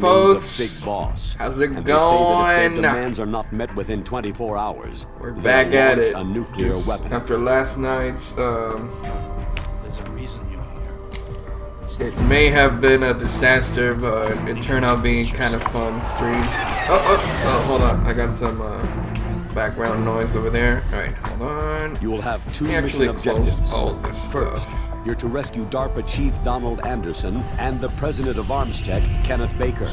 folks? Big boss. How's it and going? They say that if their demands are not met within 24 hours, we're back at it. A nuclear just weapon. After last night's, There's a reason you're here. it may have been a disaster, but it turned out being kind of fun stream. Oh, hold on. I got some background noise over there. All right, hold on. You will have two Let me mission actually close objectives. all this First, stuff. you're to rescue DARPA Chief Donald Anderson and the President of ArmsTech, Kenneth Baker.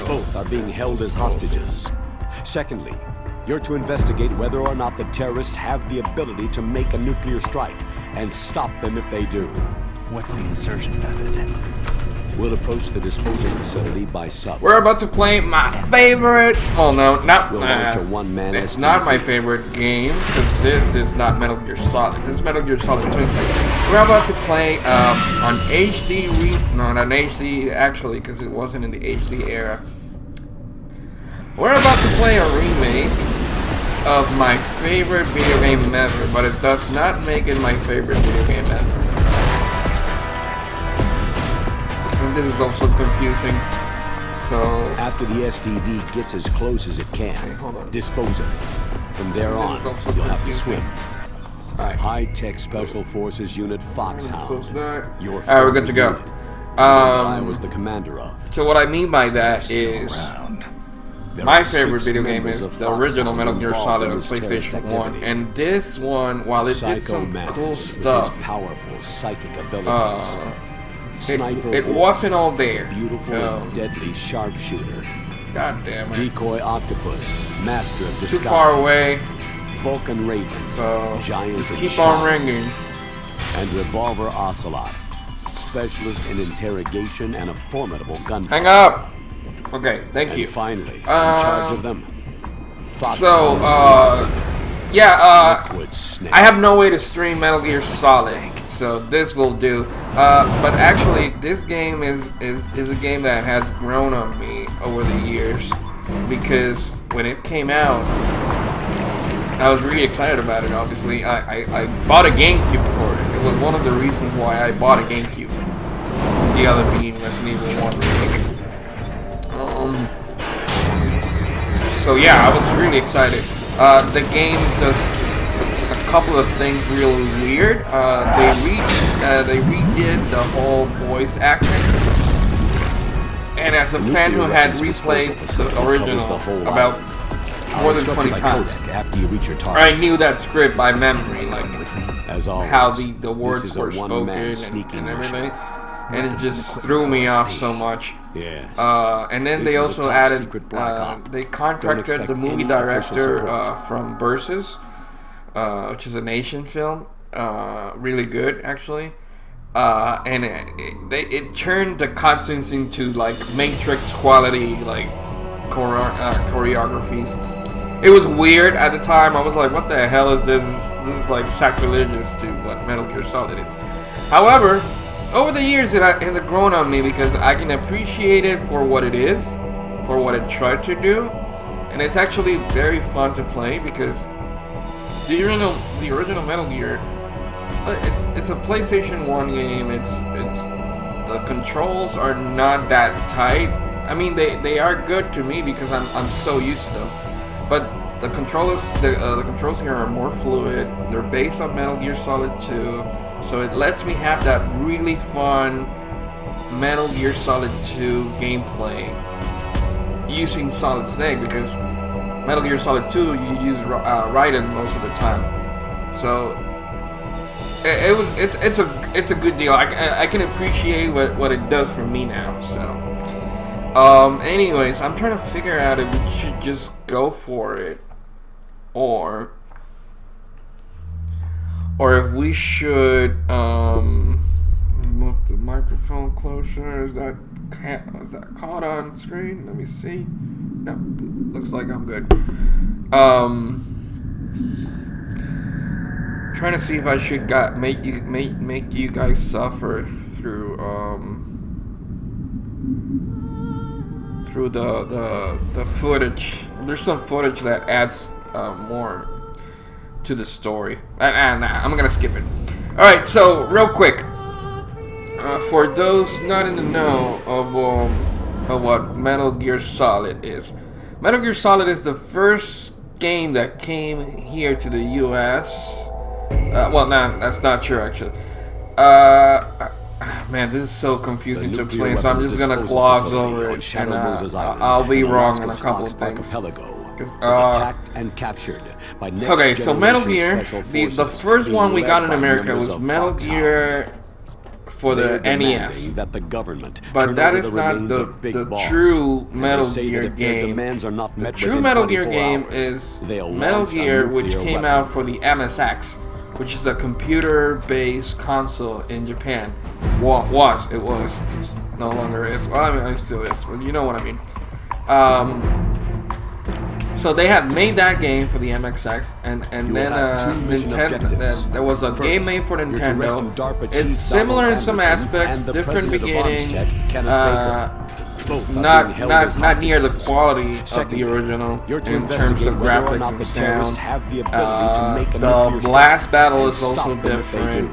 Both are being held as hostages. Secondly, you're to investigate whether or not the terrorists have the ability to make a nuclear strike and stop them if they do. What's the insertion method? We'll approach the disposal facility by sub. We're about to play my favorite. Oh no, not. We'll launch a one-man It's SDV. not my favorite game because this is not Metal Gear Solid. This is Metal Gear Solid 2. We're about to play on HD not on HD actually because it wasn't in the HD era. We're about to play a remake of my favorite video game ever, but it does not make it my favorite video game ever. And this is also confusing. So after the SDV gets as close as it can, dispose of it. From there on, you'll have to swim. Right. High-tech Special Forces Unit Foxhound. Alright, we're good to go. I was the commander of. So what I mean by that is my favorite video game is the original Metal Gear Solid on PlayStation 1, and this one, while it did some cool stuff, powerful psychic abilities. it wasn't all there. Beautiful and deadly sharpshooter. God damn it. Decoy Octopus, Master of Disguise. Too far away. Vulcan Raven, So Giants keep on ringing. And Revolver Ocelot, specialist in interrogation and a formidable gunfighter. Hang up. Okay, thank And you. finally, in charge of them. So, I have no way to stream Metal Gear Solid, so this will do. But actually, this game is a game that has grown on me over the years, because when it came out, I was really excited about it. Obviously, I bought a GameCube for it. It was one of the reasons why I bought a GameCube. The other being Resident Evil 1 remake. So yeah, I was really excited. The game does a couple of things really weird. They redid the whole voice acting. And as a fan who had replayed the original about more than 20 times, after you reach your target. I knew that script by memory, like As always, how the words this is were a one-man spoken sneaking and mission. everything. And it just threw me off so much. Yes. And then This they is a also top added, secret Black Ops. they Don't contracted expect the movie any official director support. from Versus, which is an Asian film. Really good, actually. And it turned the cutscenes into like Matrix quality, like choreographies. It was weird at the time. I was like, what the hell is this? This is like sacrilegious to what Metal Gear Solid is. However, over the years it has grown on me because I can appreciate it for what it is, for what it tried to do, and it's actually very fun to play because the original Metal Gear, it's a PlayStation 1 game. It's the controls are not that tight. I mean, they are good to me because I'm so used to them. But the controls here are more fluid. They're based on Metal Gear Solid 2, so it lets me have that really fun Metal Gear Solid 2 gameplay using Solid Snake, because Metal Gear Solid 2 you use Raiden most of the time. So it's a good deal. I can appreciate what it does for me now. So. Anyways, I'm trying to figure out if we should just go for it, or if we should, move the microphone closer. Is that caught on screen? Let me see. No, looks like I'm good. Trying to see if I should make you guys suffer through the footage. There's some footage that adds more to the story. I'm gonna skip it. Alright, so real quick, for those not in the know of of what Metal Gear Solid is. Metal Gear Solid is the first game that came here to the US. Well, no, that's not true actually. Man, this is so confusing to explain, so I'm just gonna gloss over it, and I'll be wrong on a couple of things. Attacked and captured by Okay, so Metal Gear, the first one we got in America was Metal Gear for the NES, but that is not the true Metal Gear game. The true Metal Gear game is Metal Gear, which came out for the MSX, which is a computer-based console in Japan. It was. It's no longer is. Well, I mean, it still is, but you know what I mean. So they had made that game for the MSX, and then Nintendo. There was a game made for Nintendo. It's similar in some aspects, different beginning. Not near the quality of the original in terms of graphics and sound. The last battle is also different.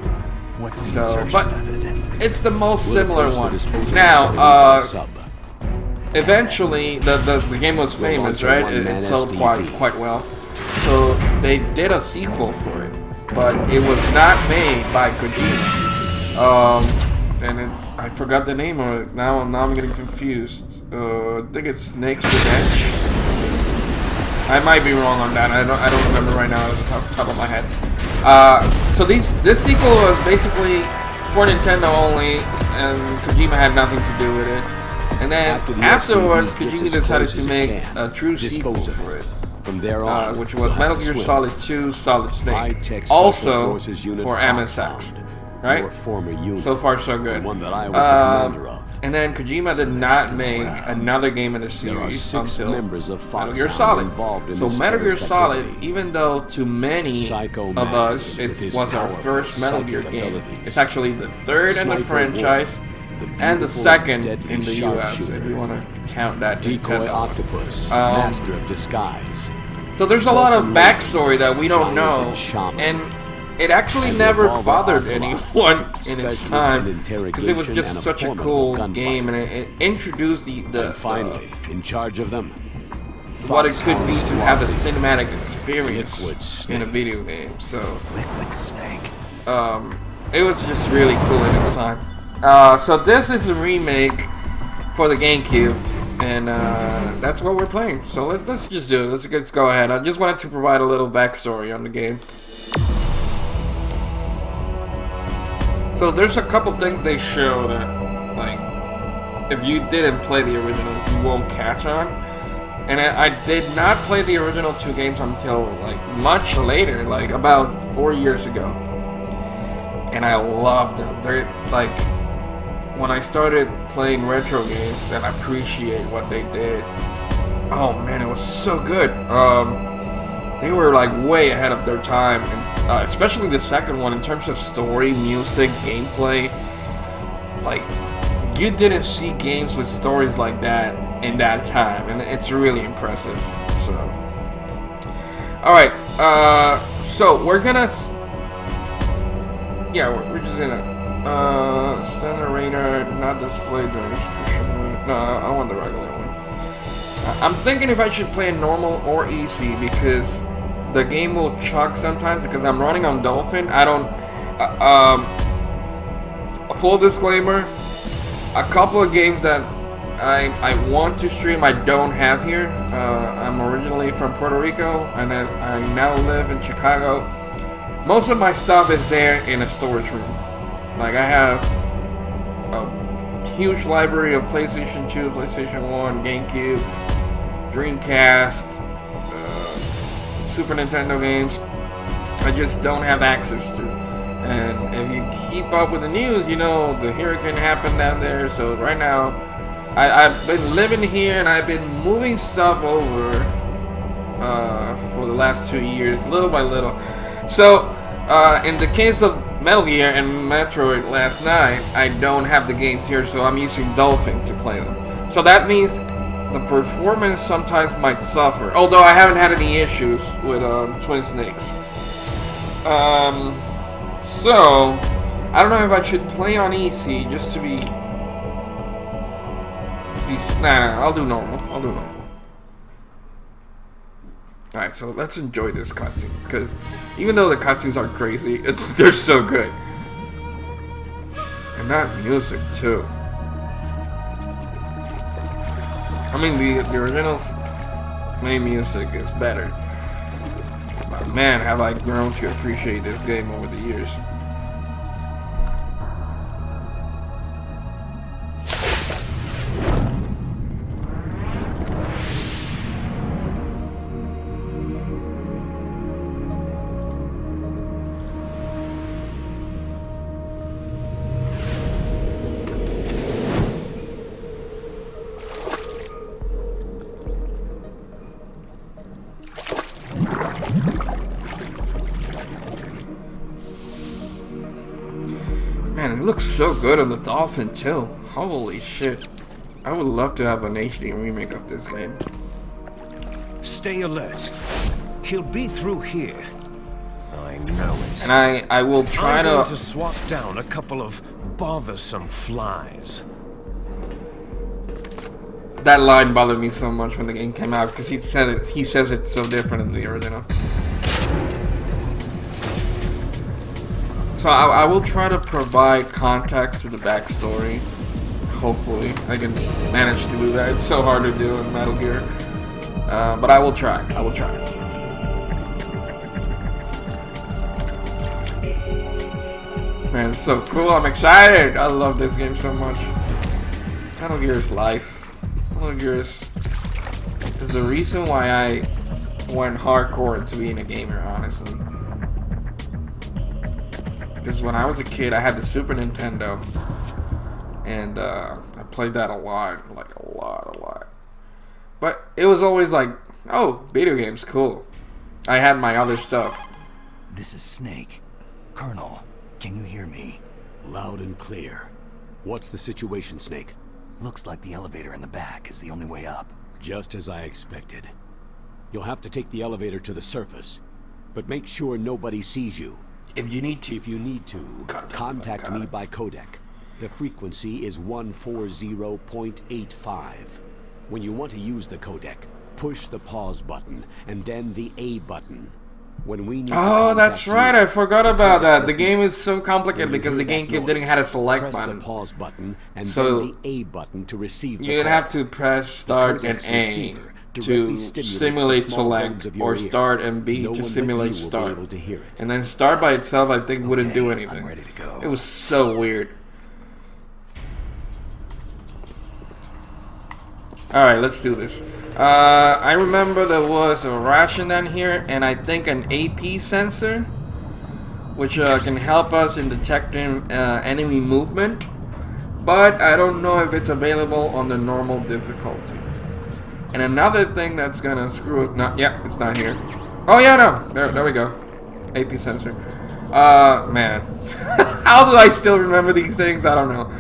So, but it's the most similar one. Now, eventually, the game was famous, right? It sold quite well. So they did a sequel for it, but it was not made by Kojima. And I forgot the name of it. Now I'm getting confused. I think it's Snake's Revenge. I might be wrong on that. I don't remember right now at the top of my head. So this sequel was basically for Nintendo only, and Kojima had nothing to do with it. And then afterwards, Kojima decided to make a true sequel for it, which was Metal Gear Solid 2: Solid Snake, also for MSX. Right? So far, so good. And then Kojima did not make another game in the series until Metal Gear Solid. So Metal Gear Solid, even though to many of us it was our first Metal Gear game, it's actually the third in the franchise and the second in the US, if you want to count that. Decoy Octopus, Master of Disguise. So there's a lot of backstory that we don't know, and it actually never bothered anyone in its time, because it was just such a cool game, and it introduced the finally in charge of them, what it could be to have a cinematic experience in a video game. So Liquid Snake. It was just really cool in its time. So this is a remake for the GameCube, and that's what we're playing. So let's just do it. Let's go ahead. I just wanted to provide a little backstory on the game. So there's a couple things they show that, like, if you didn't play the original, you won't catch on. And I did not play the original two games until, like, much later, like about 4 years ago. And I loved them. They're, like, when I started playing retro games and appreciate what they did, oh man, it was so good. They were, like, way ahead of their time, and especially the second one in terms of story, music, gameplay. Like, you didn't see games with stories like that in that time, and it's really impressive. So, alright, so we're gonna, yeah, we're just gonna, standard radar, not displayed during restriction mode. No, I want the regular one. I'm thinking if I should play normal or easy, because the game will chuck sometimes, because I'm running on Dolphin. I don't, full disclaimer, a couple of games that I want to stream I don't have here. I'm originally from Puerto Rico, and I now live in Chicago. Most of my stuff is there in a storage room. Like, I have a huge library of PlayStation 2, PlayStation 1, GameCube, Dreamcast, Super Nintendo games. I just don't have access to. And if you keep up with the news, you know the hurricane happened down there. So right now, I've been living here and I've been moving stuff over for the last 2 years, little by little. So in the case of Metal Gear and Metroid last night, I don't have the games here, so I'm using Dolphin to play them. So that means the performance sometimes might suffer, although I haven't had any issues with Twin Snakes. So I don't know if I should play on easy just to be Nah, I'll do normal. Alright, so let's enjoy this cutscene, because even though the cutscenes are crazy, they're so good. And that music too. I mean, the original's main music is better. But man, have I grown to appreciate this game over the years. Man, it looks so good on the Dolphin too. Holy shit. I would love to have an HD remake of this game. Stay alert. He'll be through here. I know it. And I will try I'm going to to swat down a couple of bothersome flies. that line bothered me so much when the game came out because he says it so different in the original. So I will try to provide context to the backstory. Hopefully, I can manage to do that. It's so hard to do in Metal Gear, but I will try. I will try. Man, it's so cool. I'm excited. I love this game so much. Metal Gear is life. Metal Gear is the reason why I went hardcore into being a gamer, honestly. Because when I was a kid, I had the Super Nintendo, and I played that a lot, like a lot. But it was always like, oh, video games, cool. I had my other stuff. This is Snake. Colonel, can you hear me? Loud and clear. What's the situation, Snake? Looks like the elevator in the back is the only way up. Just as I expected. You'll have to take the elevator to the surface, but make sure nobody sees you. If you need to. If you need to, contact me by codec. The frequency is 140.85. When you want to use the codec, push the pause button and then the A button. When we need oh, that's right. I forgot about that. The game is so complicated because the GameCube didn't have a select press button. The pause button and So then the A button to receive the You'd call. have to press start and codec's A receiver to directly stimulates simulate the small select, bones of your or ear. start and B No to one but simulate you will be start. able to hear it. And then start by itself, I think, wouldn't do Okay, anything. I'm ready to go. It was so weird. Alright, let's do this. I remember there was a ration down here, and I think an AP sensor, which can help us in detecting enemy movement. But I don't know if it's available on the normal difficulty. And another thing that's gonna screw us, it's not here. Oh yeah, no, there we go. AP sensor. Man, how do I still remember these things? I don't know.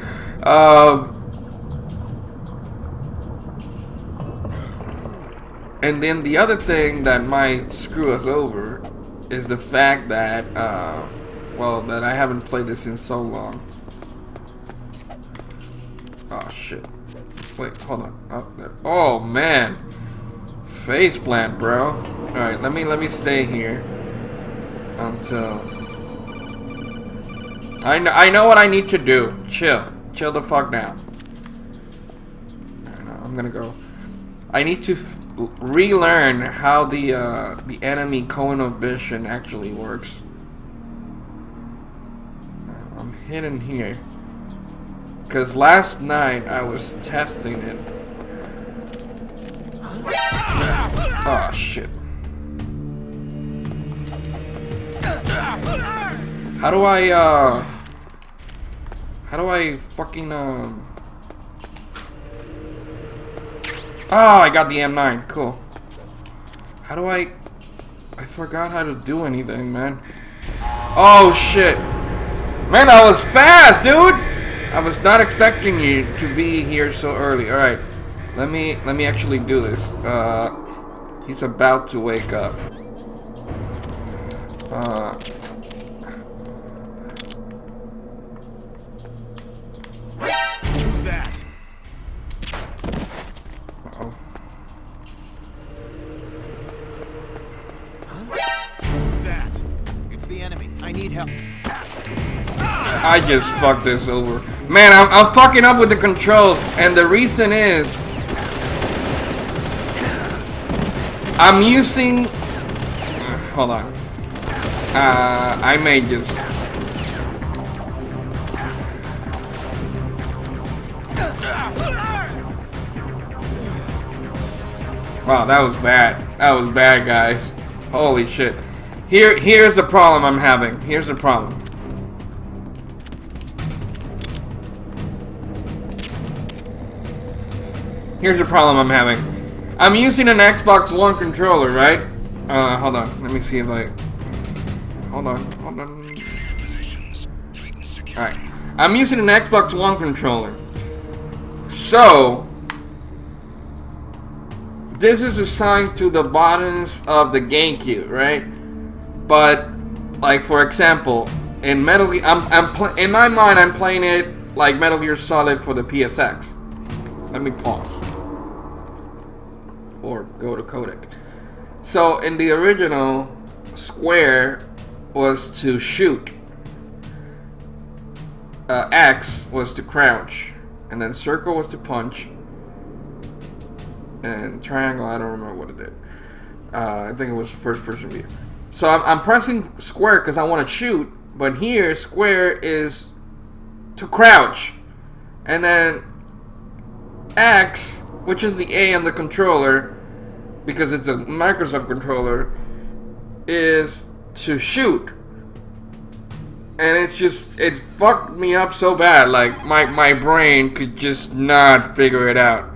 And then the other thing that might screw us over is the fact that, that I haven't played this in so long. Oh shit. Wait, hold on. Oh, there. Oh man. Face plant, bro. Alright, let me stay here until I know what I need to do. Chill the fuck down. I'm gonna go. I need to relearn how the enemy cone of vision actually works. I'm hidden here because last night I was testing it. Oh shit. How do I fucking Oh, I got the M9. Cool. How do I forgot how to do anything, man. Oh shit. Man, I was fast, dude. I was not expecting you to be here so early. All right. Let me actually do this. He's about to wake up. Who's that? need help. I just fucked this over. Man, I'm fucking up with the controls, and the reason is I'm using. Hold on. I may just. Wow, that was bad. That was bad, guys. Holy shit. Here's the problem I'm having. Here's the problem. Here's the problem I'm having. I'm using an Xbox One controller, right? Hold on. Let me see if I... Hold on. Alright. I'm using an Xbox One controller. So... this is assigned to the buttons of the GameCube, right? But, like, for example, in Metal Gear... in my mind, I'm playing it like Metal Gear Solid for the PSX. Let me pause. Or go to codec. So in the original, square was to shoot. X was to crouch. And then circle was to punch. And triangle, I don't remember what it did. I think it was first person view. So I'm pressing square because I want to shoot. But here, square is to crouch. And then X, which is the A on the controller, because it's a Microsoft controller, is to shoot. And it's just, it fucked me up so bad. Like, my brain could just not figure it out.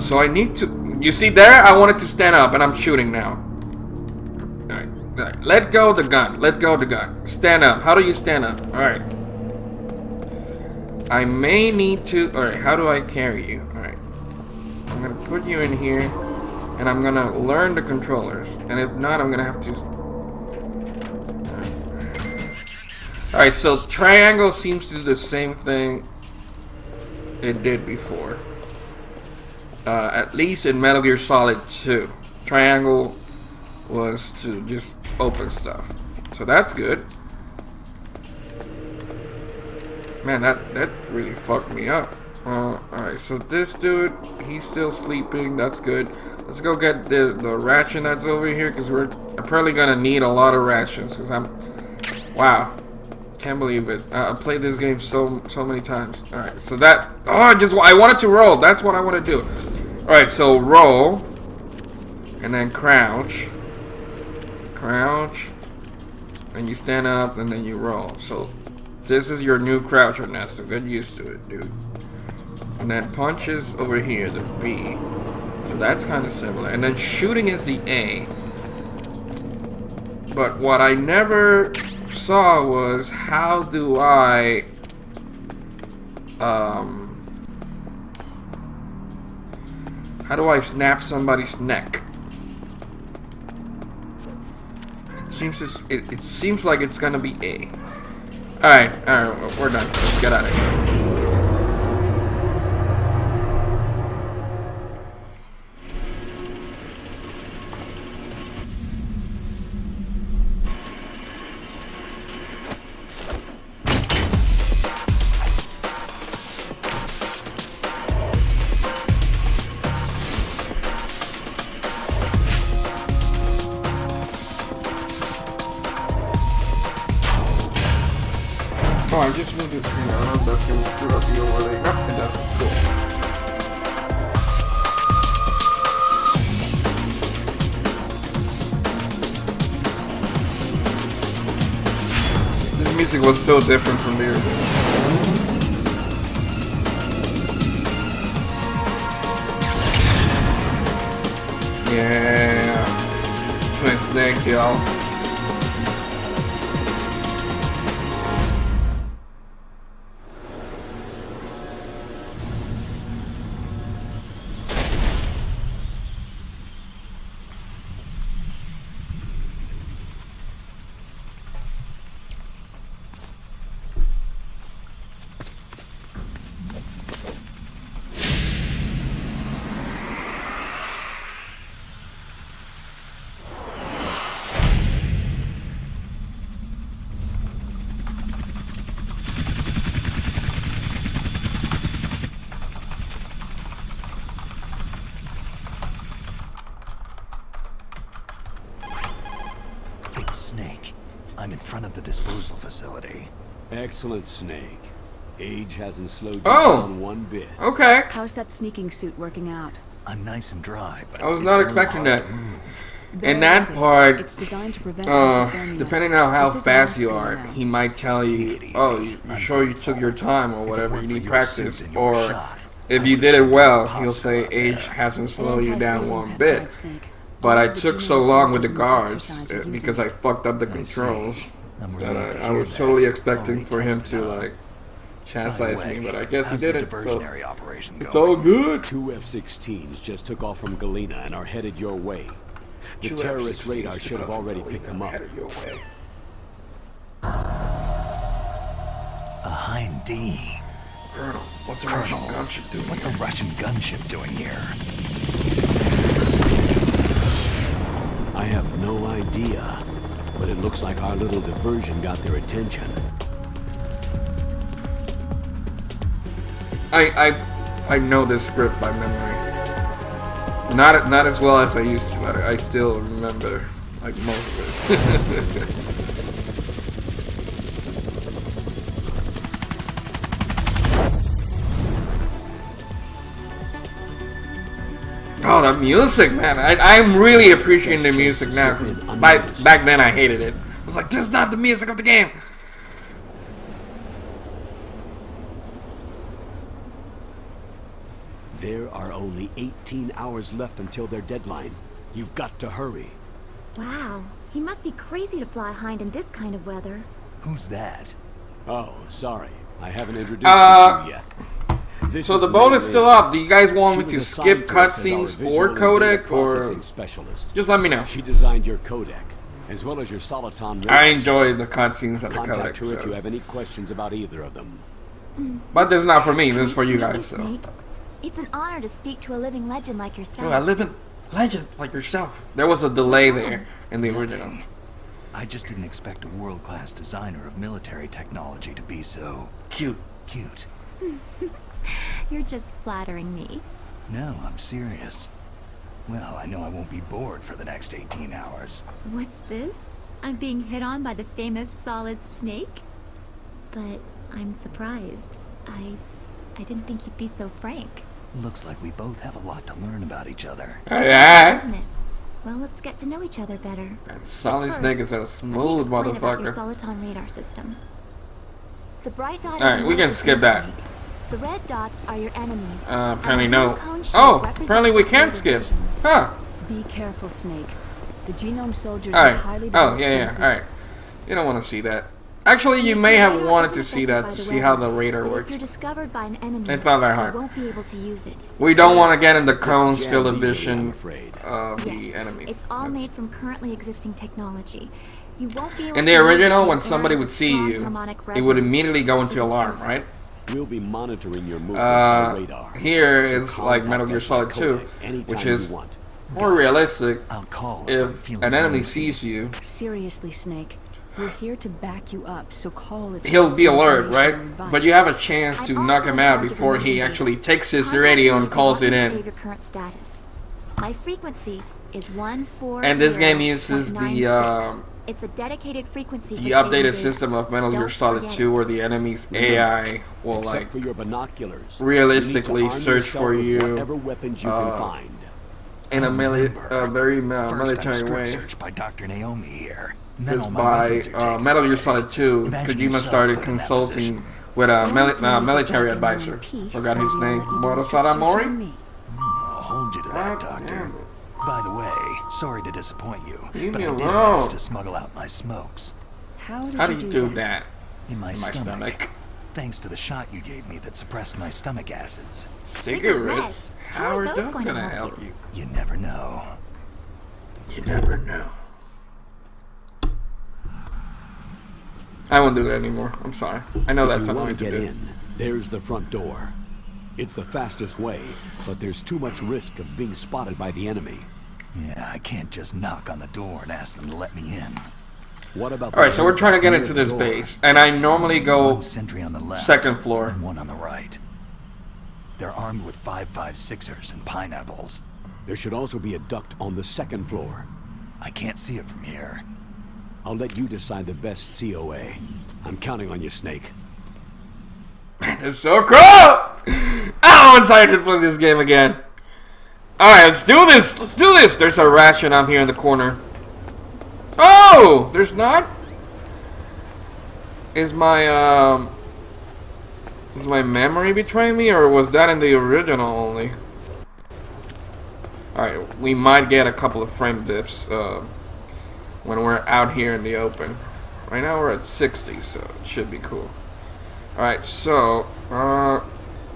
So I need to, you see there, I wanted to stand up and I'm shooting now. Alright, let go of the gun. Let go of the gun. Stand up. How do you stand up? Alright. I may need to... Alright, how do I carry you? Alright. I'm gonna put you in here. And I'm gonna learn the controllers. And if not, I'm gonna have to... Alright, so triangle seems to do the same thing it did before. At least in Metal Gear Solid 2. Triangle was to just open stuff. So that's good. Man, that really fucked me up. Alright, so this dude, he's still sleeping. That's good. Let's go get the ration that's over here, because we're apparently gonna need a lot of rations. Because wow, can't believe it. I played this game so many times. Alright, so that... I wanted to roll. That's what I want to do. Alright, so roll. And then crouch. Crouch. And you stand up, and then you roll. So... this is your new crouch, Ernesto. Get used to it, dude. And then punch is over here, the B. So that's kind of similar. And then shooting is the A. But what I never saw was how do I... how do I snap somebody's neck? It seems like it's gonna be A. Alright, we're done. Let's get out of here. Oh, I just moved this screen. I don't know if that's gonna screw up the overlay. No, it doesn't. Cool. This music was so different from the original. Yeah. Twin snakes, y'all. I'm in front of the disposal facility. Excellent, Snake. Age hasn't slowed you Oh. down one bit. Okay. How's that sneaking suit working out? I'm nice and dry, but I was it's not really expecting hard that. to move. In that part, It's designed to prevent hypothermia. depending on how This is fast an you accident are, now. he might tell Take you, it easy. "Oh, you I'm sure you grateful. took your time or If it whatever. weren't You for need your practice." suit and your Or shot, if I you would've did it been well, impossible he'll say out age there. hasn't slowed you down Anti-phasing one peptide bit. snake. But All I the took genome so long with the soldiers in this guards exercise are using because I fucked up the I see. controls I'm that relieved to I hear was that. totally expecting Already for him tested to out. like By the chastise way, me, but I guess he how's did the it. So diversionary operation it's going? all good. 2 F-16s just took off from Galena and are headed your way. The Two terrorist F-16s radar took should have off from already Galena picked them up. and headed your way. A Hind D. Colonel, what's a Colonel, Russian gunship doing what's here? a Russian gunship doing here? I have no idea, but it looks like our little diversion got their attention. I know this script by memory. Not as well as I used to, but I still remember like most of it. Oh, the music, man! I'm really appreciating the music now, because back then I hated it. I was like, this is not the music of the game. There are only 18 hours left until their deadline. You've got to hurry. Wow, he must be crazy to fly Hind in this kind of weather. Who's that? Oh, sorry. I haven't introduced you to you yet. This So is the vote is Mary still Lynn. up. Do you guys want She me to was skip assigned to us as our cutscenes visual or and data codec, or processing specialist. just let me know? She designed your codec, as well as your Soliton radar I enjoy system. the cutscenes and the Contact her codec. if you So. have any questions about either of them. But this is not for me. This is for Nice you to meet guys. So. Snake. It's an honor to speak to a living legend like yourself. Oh, I live in legend like yourself. There was a delay there in the original. I just didn't expect a world-class designer of military technology to be so Cute. cute. You're just flattering me. No, I'm serious. Well, I know I won't be bored for the next 18 hours. What's this? I'm being hit on by the famous Solid Snake? But I'm surprised. I didn't think you'd be so frank. Looks like we both have a lot to learn about each other. Yeah. Isn't it? Well, let's get to know each other better. And Solid First, Snake is a let me smooth explain about your motherfucker. Soliton radar system. The bright dot. Alright, we can skip that. The red dots are your enemies. Apparently and the no. blue cone shape Oh, represents apparently we the can creative skip. vision. Huh. Be careful, Snake. The genome soldiers Alright. are highly Oh, developed yeah, sensors. alright. You don't want to see that. Actually, you may have Radar wanted isn't to see affected that by to the see how weather, the radar but works. If you're discovered by an enemy, It's not that hard. You won't be able to use it. We don't want to get in the It's cone's jammed field of easily, I'm vision afraid. of the Yes, enemy. it's all That's- made from currently existing technology. You won't be able In to the use original, it when in somebody areas would with see strong you, harmonic it would resonance, immediately go so into be alarm, careful. right? We'll be monitoring your movements by radar. Here So is like Metal contact Gear us Solid by 2, codec anytime which is you want. more realistic. I'll call if I'm If feeling an enemy lonely. sees you, Seriously, Snake. We're here to back you up, so call if you he'll want be some alert, right? information or But you have a advice. chance to I'm knock also him in out charge of before emission he data. actually takes his Contact radio me and if you calls want it me to in. Save your current status. My frequency is 140.96. And this game uses It's a dedicated frequency. the for saving updated data. system of Metal Gear Don't Solid forget 2, it. where the enemy's AI will Except like for your binoculars. realistically You need to arm search yourself for with you, whatever weapons you can find. in a very First, military I'm strip way. searched by Dr. Naomi here. Then Because all my by weapons are taken Metal Gear away. Solid 2, Imagine Kojima yourself started put in that consulting position. with a One thing you get military back in one advisor. piece, Forgot his maybe name. I'll let you do Moro a strip search Saramori? on me. I'll hold you to that, God Doctor. damn it. By the way, sorry to disappoint you, Leave but me I did alone. manage to smuggle out my smokes How How did do you you do that? in my, In my stomach. Thanks to the shot you gave me that suppressed my stomach acids. Cigarettes? How are those going to gonna help help you? You never know. You never know. I won't do that anymore. I'm sorry. I know If that's you annoying want to to get do. in, there's the front door. It's the fastest way, but there's too much risk of being spotted by the enemy. Yeah, I can't just knock on the door and ask them to let me in. What about Alright, so we're trying to get near into the this door? base, and I normally go One sentry on the left, second floor. and one on the right. They're armed with 5.56ers and pineapples. There should also be a duct on the second floor. I can't see it from here. I'll let you decide the best COA. I'm counting on you, Snake. It's so cool! Oh, I'm excited to play this game again. Alright, let's do this! Let's do this! There's a ration out here in the corner. Oh! There's not? Is my memory betraying me, or was that in the original only? Alright, we might get a couple of frame dips when we're out here in the open. Right now we're at 60, so it should be cool. Alright, so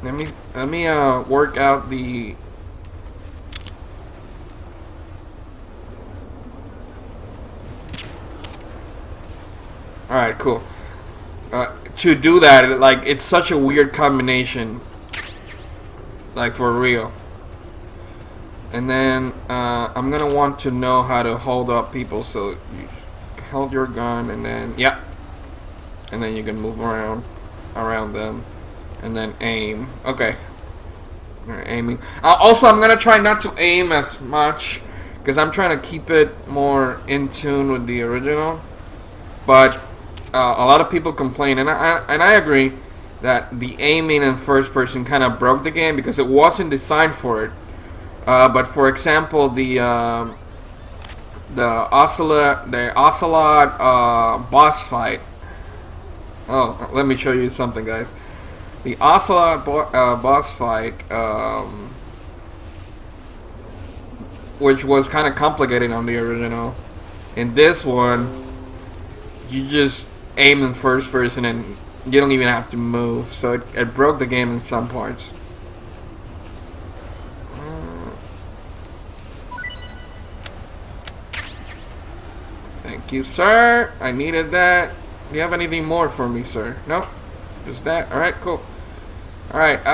let me work out the Alright, cool. To do that, like, it's such a weird combination. Like, for real. And then, I'm gonna want to know how to hold up people, so you hold your gun, and then, yeah. And then you can move around them. And then aim. Okay. Alright, aiming. Also, I'm gonna try not to aim as much, because I'm trying to keep it more in tune with the original. But a lot of people complain, and I agree, that the aiming in first person kind of broke the game because it wasn't designed for it. But for example, the Ocelot boss fight. Oh, let me show you something, guys. The Ocelot boss fight, which was kind of complicated on the original. In this one, you just aim in first person and you don't even have to move, so it broke the game in some parts. Thank you, sir. I needed that. Do you have anything more for me, sir? Nope. Just that. Alright, cool. Alright,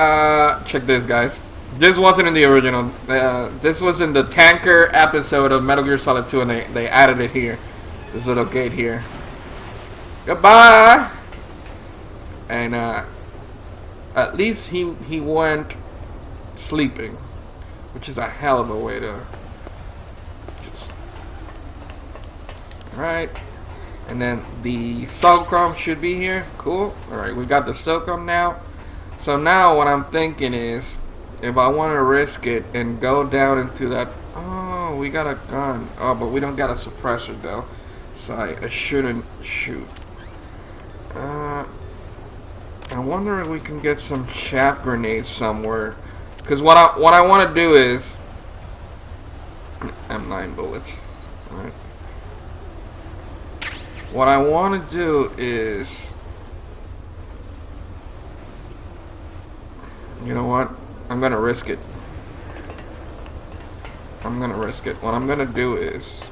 check this, guys. This wasn't in the original. This was in the tanker episode of Metal Gear Solid 2, and they added it here. This little gate here. Goodbye! And at least he went sleeping, which is a hell of a way to just. Alright, and then the Silcom should be here. Cool. Alright, we got the Silcom now. So now what I'm thinking is, if I want to risk it and go down into that. Oh, we got a gun. Oh, but we don't got a suppressor though, so I shouldn't shoot. I wonder if we can get some chaff grenades somewhere, because what I want to do is M9 bullets. All right. What I want to do is, you know what? I'm gonna risk it. I'm gonna risk it. What I'm gonna do is.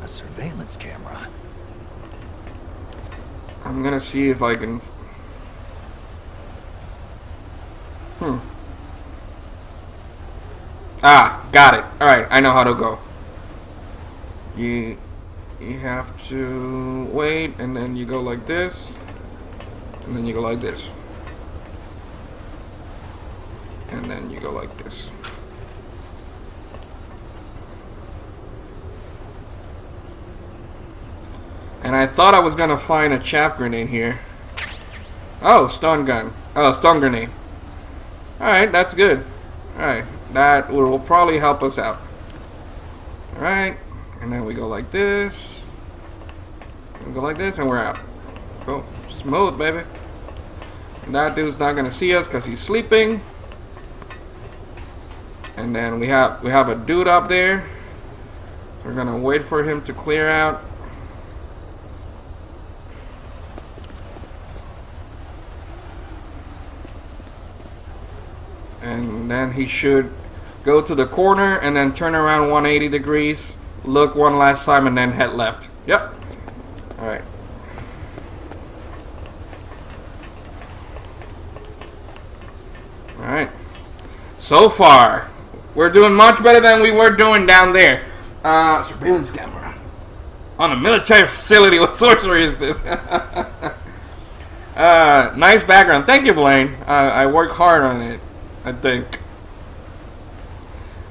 A surveillance camera. I'm gonna see if I can. Ah, got it. Alright, I know how to go. You have to wait, and then you go like this. And then you go like this. And then you go like this. And I thought I was gonna find a chaff grenade here. Oh, stun gun. Oh, stun grenade. Alright, that's good. Alright, that will probably help us out. Alright, and then we go like this. We go like this, and we're out. Cool. Smooth, baby. And that dude's not gonna see us because he's sleeping. And then we have a dude up there. We're gonna wait for him to clear out. And then he should go to the corner and then turn around 180 degrees, look one last time, and then head left. Yep. Alright. Alright. So far, we're doing much better than we were doing down there. Surveillance camera. On a military facility. What sorcery is this? Nice background. Thank you, Blaine. I worked hard on it, I think.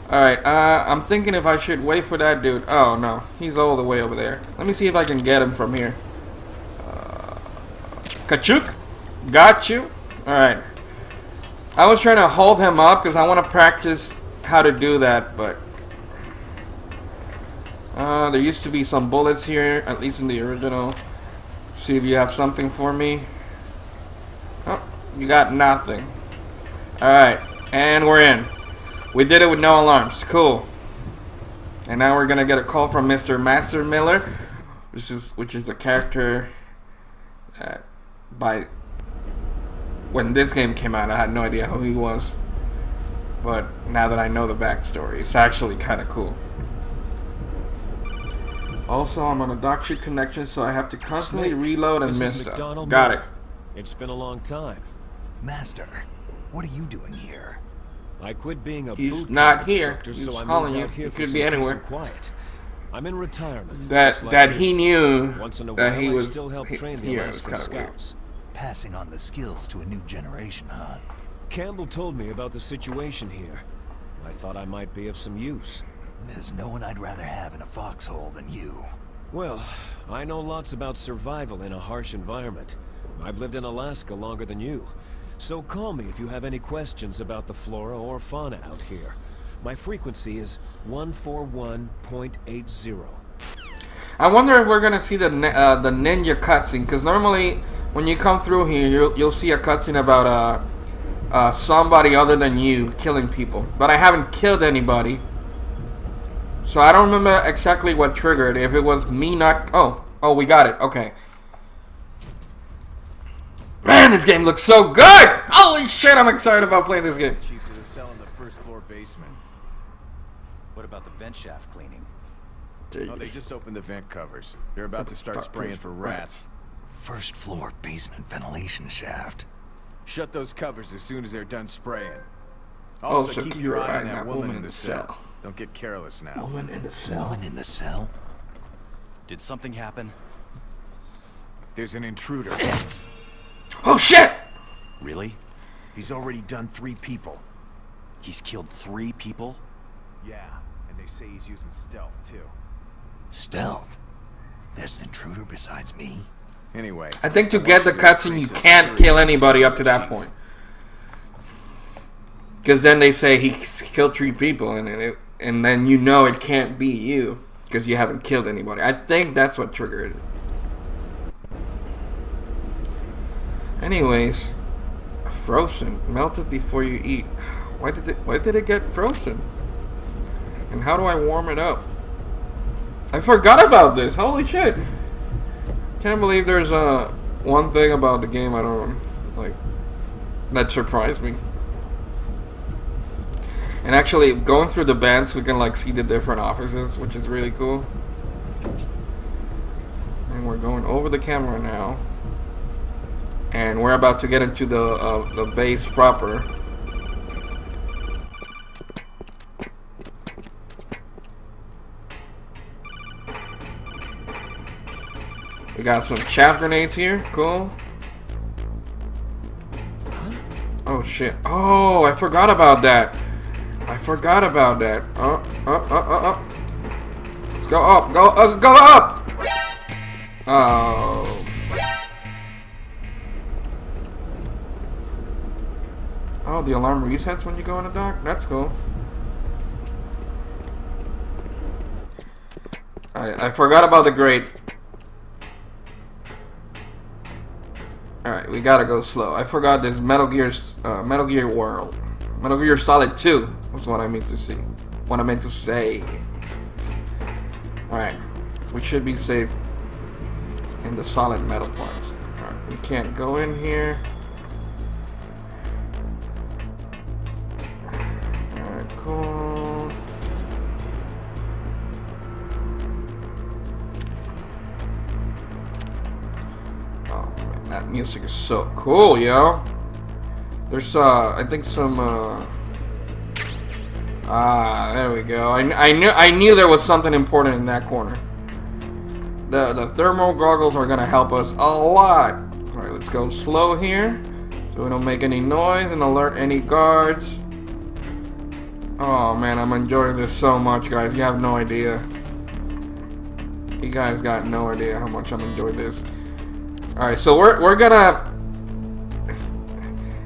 Alright, I'm thinking if I should wait for that dude. Oh, no. He's all the way over there. Let me see if I can get him from here. Kachuk? Got you. Alright. I was trying to hold him up because I want to practice how to do that, but... there used to be some bullets here, at least in the original. See if you have something for me. Oh, you got nothing. Alright, and we're in. We did it with no alarms. Cool. And now we're gonna get a call from Mr. Master Miller, which is a character that when this game came out, I had no idea who he was. But now that I know the backstory, it's actually kind of cool. Also, I'm on a dock sheet connection, so I have to constantly reload and miss stuff. Got it. It's been a long time. Master, what are you doing here? I quit being a He's boot not camp here. instructor, He's so I'm calling moved you. out here He for could some be peace anywhere. and quiet. I'm in retirement. That just like he you. knew Once in a that while, he I was still help train the here. It's Alaska kind of weird. Scouts. Passing on the skills to a new generation, huh? Campbell told me about the situation here. I thought I might be of some use. There's no one I'd rather have in a foxhole than you. Well, I know lots about survival in a harsh environment. I've lived in Alaska longer than you. So call me if you have any questions about the flora or fauna out here. My frequency is 141.80. I wonder if we're gonna see the ninja cutscene, because normally when you come through here, you'll see a cutscene about somebody other than you killing people. But I haven't killed anybody, so I don't remember exactly what triggered. If it was me not... Oh, we got it. Okay. Man, this game looks so good! Holy shit, I'm excited about playing this game. Chief to the cell in the first floor basement. What about the vent shaft cleaning? Jeez. Oh, they just opened the vent covers. They're about to start spraying for rats. First floor basement ventilation shaft. Shut those covers as soon as they're done spraying. Also, keep your eye on that woman in the cell. Don't get careless now. Woman in the cell. Woman in the cell? Did something happen? There's an intruder. Oh shit! Really? He's already done 3 people. He's killed 3 people? Yeah, and they say he's using stealth too. Stealth? There's an intruder besides me? Anyway, I think to want get the you to cutscene, you increase can't security kill anybody up to the that chief. point. Because then they say he killed 3 people, and then you know it can't be you because you haven't killed anybody. I think that's what triggered it. Anyways, frozen, melted before you eat. Why did it get frozen? And how do I warm it up? I forgot about this. Holy shit! Can't believe there's one thing about the game I don't like that surprised me. And actually, going through the bands, we can like see the different offices, which is really cool. And we're going over the camera now, and we're about to get into the base proper. We got some chaff grenades here. Cool. Oh shit. Oh, I forgot about that. Let's go up. Go up. Oh. Oh, the alarm resets when you go in the dock? That's cool. I forgot about the grate. Alright, we gotta go slow. I forgot this Metal Gear World. Metal Gear Solid 2 was what I meant to see. What I meant to say. Alright, we should be safe in the solid metal parts. Alright, we can't go in here. Alright, cool. Oh man, that music is so cool, yo. There's I think some there we go. I knew there was something important in that corner. The thermal goggles are gonna help us a lot. Alright, let's go slow here so we don't make any noise and alert any guards. Oh man, I'm enjoying this so much, guys. You have no idea. You guys got no idea how much I'm enjoying this. Alright, so we're gonna,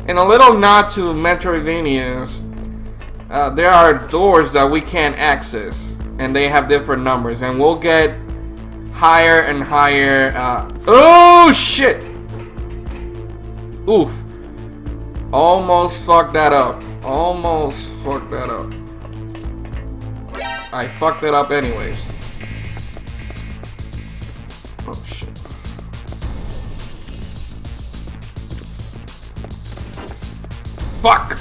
in a little nod to Metroidvanias, there are doors that we can't access, and they have different numbers, and we'll get higher and higher. Oh shit! Oof! Almost fucked that up. Almost fucked that up. I fucked it up anyways. Oh shit. Fuck!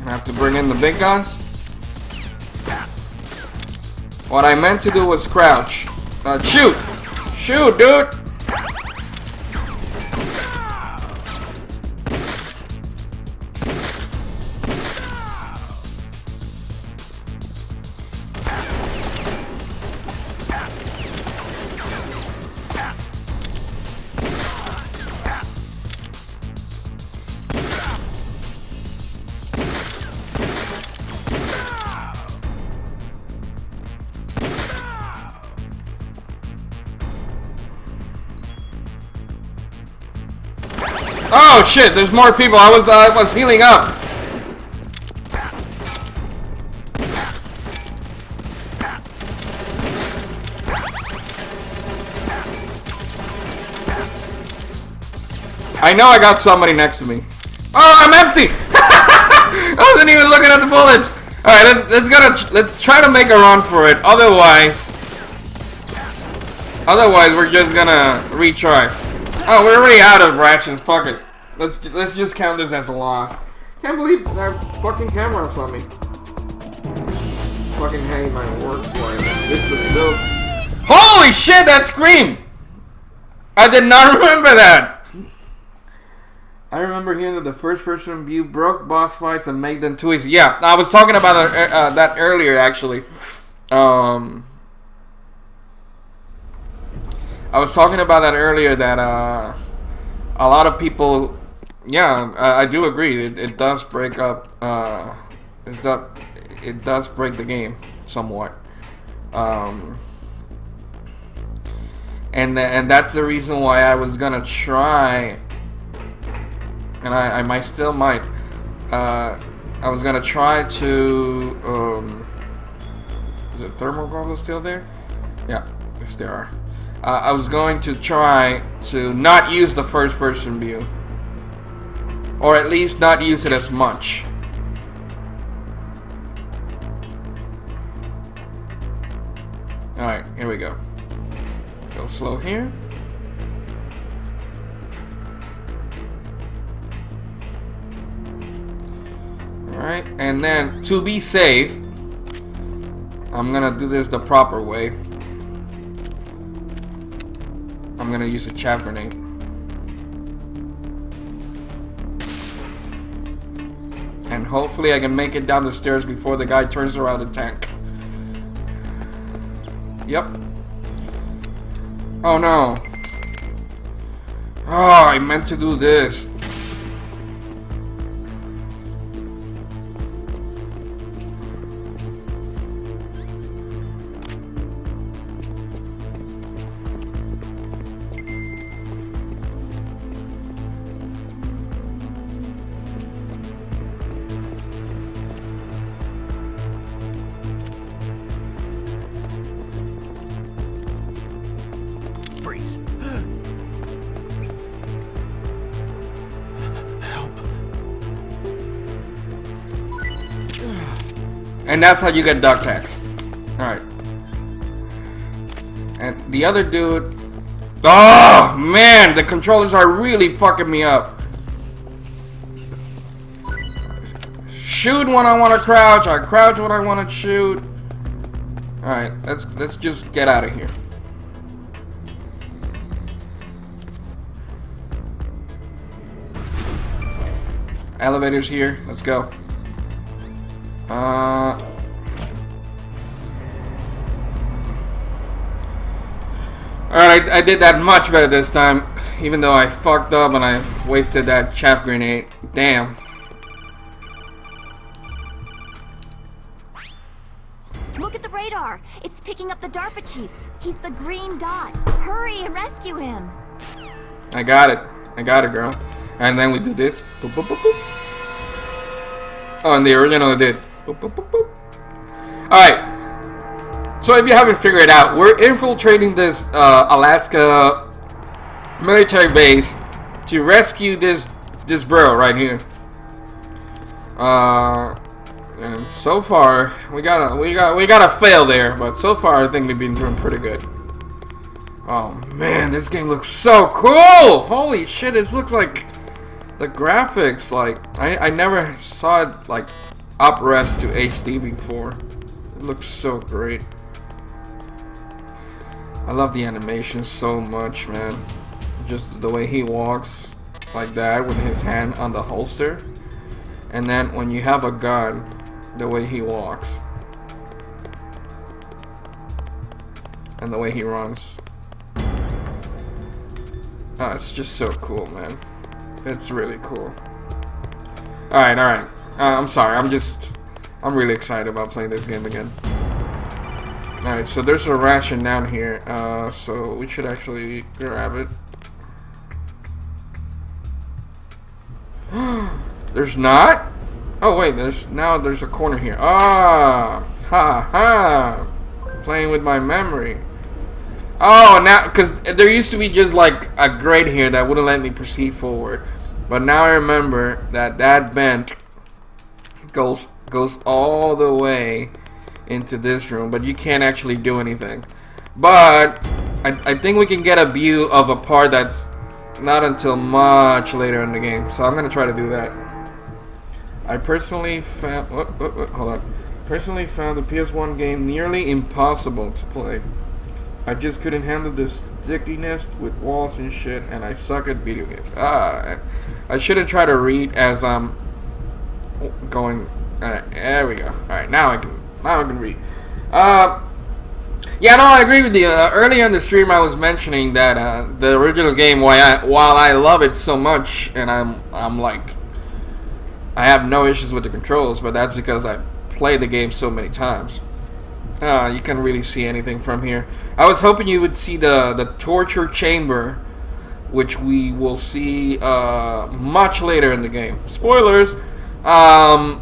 I have to bring in the big guns. What I meant to do was crouch. Shoot! Shoot, dude! Oh shit, there's more people. I was healing up. I know I got somebody next to me. Oh, I'm empty. I wasn't even looking at the bullets. All right, let's try to make a run for it. Otherwise we're just gonna retry. Oh, we're already out of rations. Fuck it. Let's just count this as a loss. Can't believe that fucking camera saw me. Fucking hate my work for it. This was dope. Holy shit! That scream! I did not remember that. I remember hearing that the first-person view broke boss fights and made them too easy. Yeah, I was talking about that earlier, actually. I was talking about that earlier, that a lot of people, yeah, I do agree. It does break up. It does break the game somewhat. And that's the reason why I was gonna try, and I might still might. I was gonna try to. Is it thermal goggles still there? Yeah, yes there are. I was going to try to not use the first person view, or at least not use it as much. Alright, here we go. Go slow here. Alright, and then to be safe, I'm gonna do this the proper way. I'm gonna use a chaff grenade. And hopefully I can make it down the stairs before the guy turns around the tank. Yep. Oh no. Oh, I meant to do this. Freeze. And that's how you get duck tags. Alright. And the other dude... Oh, man! The controllers are really fucking me up. Shoot when I want to crouch. I crouch when I want to shoot. Alright, let's just get out of here. Elevators here. Let's go. Alright, I did that much better this time, even though I fucked up and I wasted that chaff grenade. Damn. radar. It's picking up the DARPA chief. He's the green dot. Hurry and rescue him. I got it. I got it, girl. And then we do this. Boop, boop, boop, boop. Oh, and the original I did. Boop, boop, boop, boop. Alright. So if you haven't figured it out, we're infiltrating this Alaska military base to rescue this bro right here. And so far we gotta fail there, but so far I think we've been doing pretty good. Oh man, this game looks so cool! Holy shit, this looks like the graphics, like I never saw it like up-res to HD before. It looks so great. I love the animation so much, man. Just the way he walks like that with his hand on the holster. And then when you have a gun, the way he walks. And the way he runs. Oh, it's just so cool, man. It's really cool. Alright, alright. I'm sorry, I'm really excited about playing this game again. Alright, so there's a ration down here, so we should actually grab it. There's not? Oh wait, there's a corner here. Ah, ha ha. Playing with my memory. Oh, now, because there used to be just like a grate here that wouldn't let me proceed forward. But now I remember that vent goes all the way into this room, but you can't actually do anything. But I think we can get a view of a part that's not until much later in the game, so I'm gonna try to do that. I personally found hold on. Personally found the PS1 game nearly impossible to play. I just couldn't handle the stickiness with walls and shit, and I suck at video games. I shouldn't try to read as I'm going. There we go. All right, now I can read. Yeah, no, I agree with you. Earlier in the stream, I was mentioning that the original game, while I love it so much, and I'm like, I have no issues with the controls, but that's because I played the game so many times. You can't really see anything from here. I was hoping you would see the torture chamber, which we will see much later in the game. Spoilers. No,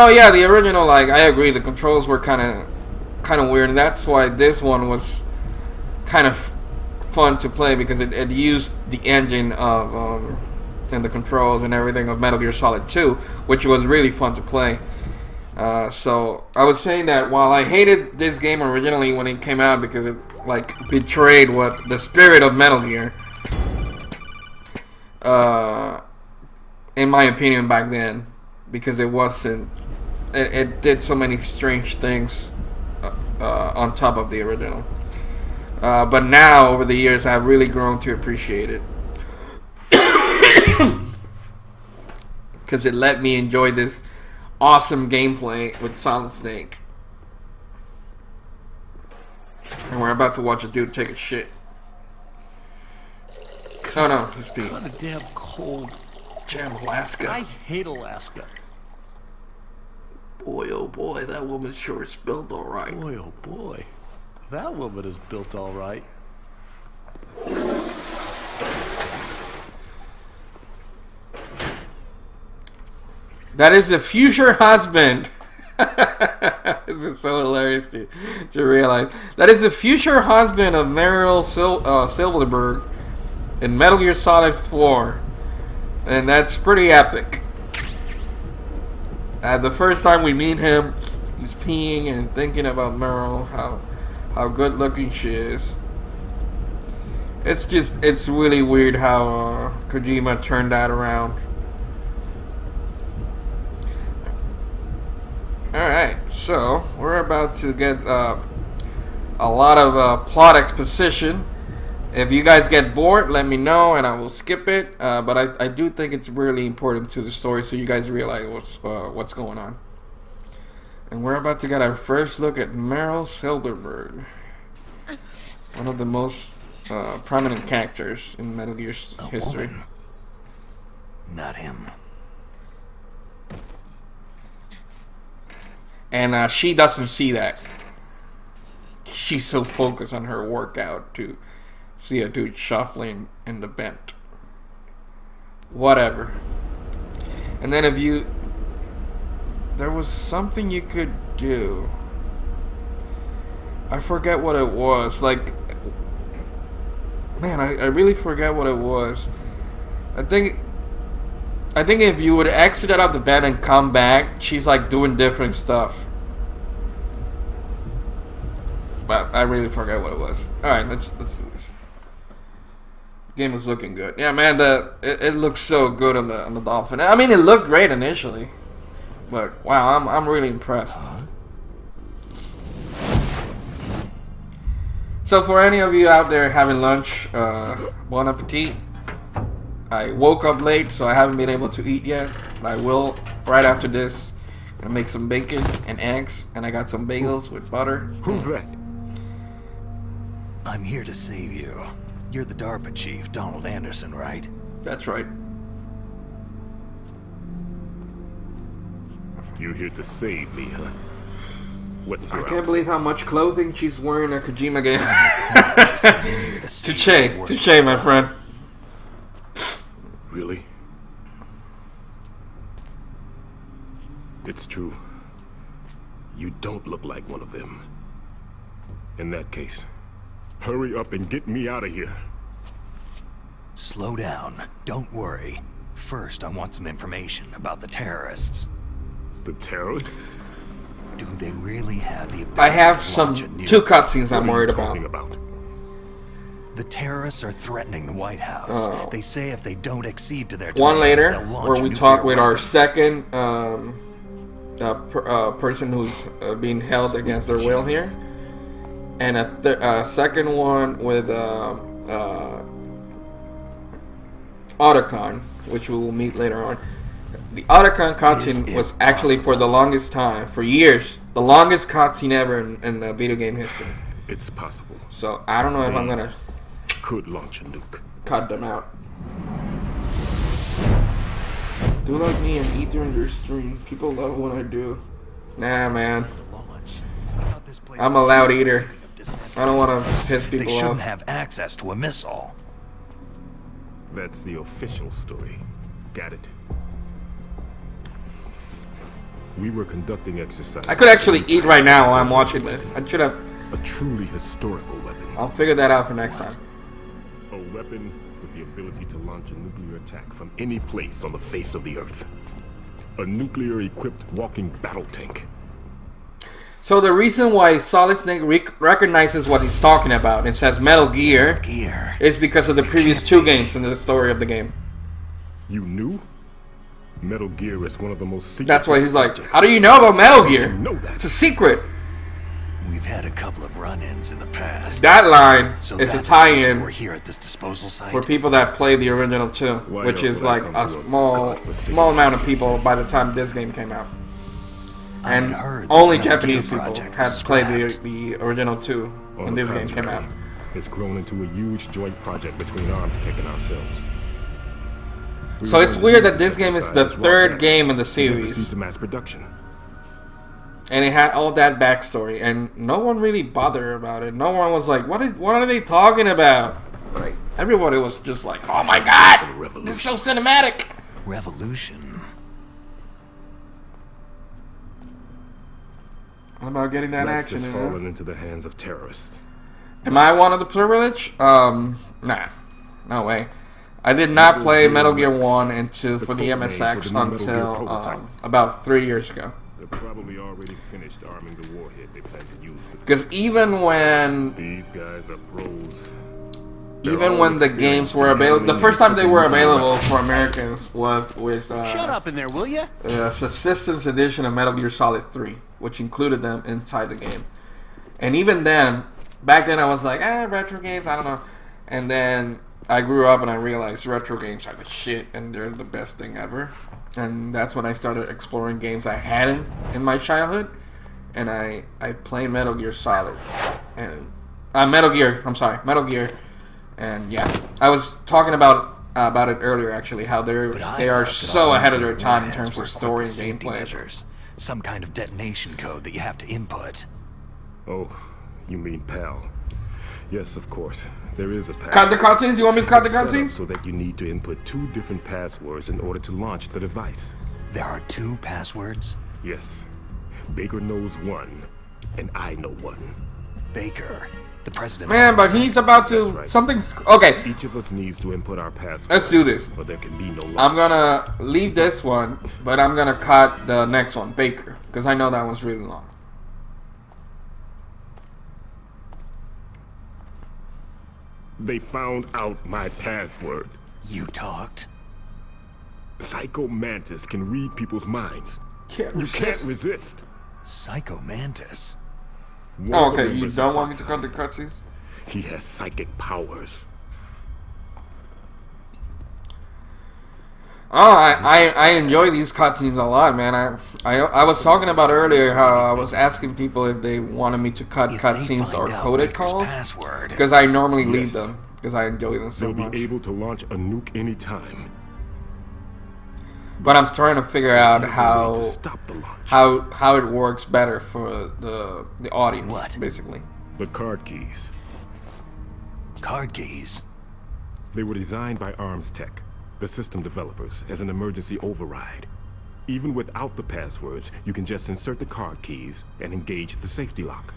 yeah, the original, like, I agree, the controls were kind of weird, and that's why this one was kind of fun to play, because it used the engine of and the controls and everything of Metal Gear Solid 2, which was really fun to play. So I was saying that while I hated this game originally when it came out because it like betrayed what the spirit of Metal Gear, in my opinion back then, because it wasn't, it did so many strange things on top of the original. But now over the years I've really grown to appreciate it. Because it let me enjoy this awesome gameplay with Solid Snake. And we're about to watch a dude take a shit. Oh no, it's Pete. What a damn cold. Damn Alaska. I hate Alaska. Boy, oh boy, that woman sure is built alright. Boy, oh boy. That woman is built alright. That is the future husband. This is so hilarious to realize. That is the future husband of Meryl Silverberg in Metal Gear Solid 4. And that's pretty epic. The first time we meet him, he's peeing and thinking about Meryl, how good looking she is. It's really weird how Kojima turned that around. Alright, so we're about to get a lot of plot exposition. If you guys get bored, let me know and I will skip it. But I do think it's really important to the story so you guys realize what's going on. And we're about to get our first look at Meryl Silverberg, one of the most prominent characters in Metal Gear's history. Woman. Not him. And she doesn't see that. She's so focused on her workout to see a dude shuffling in the vent. Whatever. And then there was something you could do. I forget what it was. Like, man, I really forget what it was. I think if you would exit out of the vent and come back, she's like doing different stuff. But I really forget what it was. Alright, let's do this. The game is looking good. Yeah, man, it looks so good on the Dolphin. I mean, it looked great initially. But wow, I'm really impressed. So for any of you out there having lunch, bon appetit. I woke up late, so I haven't been able to eat yet. I will right after this. Gonna make some bacon and eggs, and I got some bagels with butter. Who's that? I'm here to save you. You're the DARPA chief, Donald Anderson, right? That's right. You're here to save me, huh? What's your I can't believe how much clothing she's wearing a Kojima game. Touche, my friend. Really? It's true. You don't look like one of them. In that case, hurry up and get me out of here. Slow down. Don't worry. First, I want some information about the terrorists. The terrorists? Do they really have the ability I have to launch a two nuke? cutscenes I'm worried What are you about. talking about? The terrorists are threatening the White House. Oh. They say if they don't accede to their One demands, later, they'll launch where a we nuclear talk with our weapon. second person who's being held against their will here, and a second one with Otacon, which we will meet later on. The Otacon cutscene Is was it actually for the longest time, for years, the longest cutscene ever in video game history. It's possible. So I don't know if I'm gonna Could launch a nuke. cut them out. Do like me and eat during your stream. People love it when I do. Nah, man. Launch. I thought this place I'm a was loud a eater. of dismantled I don't want to weapons. piss They people shouldn't off. have access to a missile. That's the official story. Got it. We were conducting exercises. I could actually eat right now while I'm watching this. I should have. A truly historical weapon. I'll figure that out for next time. A weapon with the ability to launch a nuclear attack from any place on the face of the Earth. A nuclear-equipped walking battle tank. So the reason why Solid Snake recognizes what he's talking about and says Metal Gear is because of the previous two games in the story of the game. You knew? Metal Gear is one of the most secret. That's why he's like, projects. how do you know about Metal Gear? You know that. It's a secret. We've had a couple of run-ins in the past. That line So is a that's the reason tie-in we're here at this disposal site. for people that play the original 2, Why which else is would I like come a to a small amount of people godforsaken by the time this game came out. I had And heard that only the Metal Japanese Gear people project had was played scrapped. the original 2 On when the this game came contrary, out. It's grown into a huge joint project between ArmsTech and ourselves. We So were it's going to weird use that this game is the exercise third raw game in the data and then proceed series. to mass production. And it had all that backstory, and no one really bothered about it. No one was like, "What are they talking about?" Like everybody was just like, "Oh my god, this is so cinematic." Revolution. What about getting that Max action has in fallen there? into the hands of terrorists. Am I one of the privileged? Nah, no way. I did not play Metal Gear 1 and 2 for the code name for MSX the new Metal Gear until prototype. about 3 years ago. They're probably already finished arming the warhead they plan to use. Because even when These guys are pros. even when the games were available, the first time they were available for Americans was with Shut up in there, will ya? a subsistence edition of Metal Gear Solid 3, which included them inside the game. And even then, back then I was like, retro games, I don't know. And then I grew up and I realized retro games are the shit and they're the best thing ever. And that's when I started exploring games I hadn't in my childhood. And I played Metal Gear Solid. And Metal Gear. And yeah, I was talking about it earlier actually, how they are But I thought that so all ahead of their nuclear time in warheads terms were of story and equipped with safety gameplay. measures. Some kind of detonation code that you have to input. Oh, you mean PAL. Yes, of course. There is a PAL. Cut the cutscenes? You want me to cut the It's set up cutscenes? so that you need to input 2 different passwords in order to launch the device. There are 2 passwords? Yes. Baker knows one, and I know one. Baker, the president. Man, but he's about to... That's right. Something's... Okay, Each of us needs to input our password. let's do this. Or there can be no launch. I'm gonna leave this one, but I'm gonna cut the next one, Baker, because I know that one's really long. They found out my password. You talked? Psycho Mantis can read people's minds. You can't resist. Psycho Mantis? One Oh, of the okay, you members don't of want me to Hot cut the cutscenes? He has psychic powers. Oh, I enjoy these cutscenes a lot, man. I was talking about earlier how I was asking people if they wanted me to cut If they cutscenes or find out coded Baker's calls, password, because I normally leave Yes. them because I enjoy them so They'll much. be able to launch a nuke anytime. But I'm trying to figure out There's a way how to stop the launch. how it works better for the audience, What? basically. The card keys. card keys. They were designed by Arms Tech, the system developers, as an emergency override. Even without the passwords, you can just insert the card keys and engage the safety lock.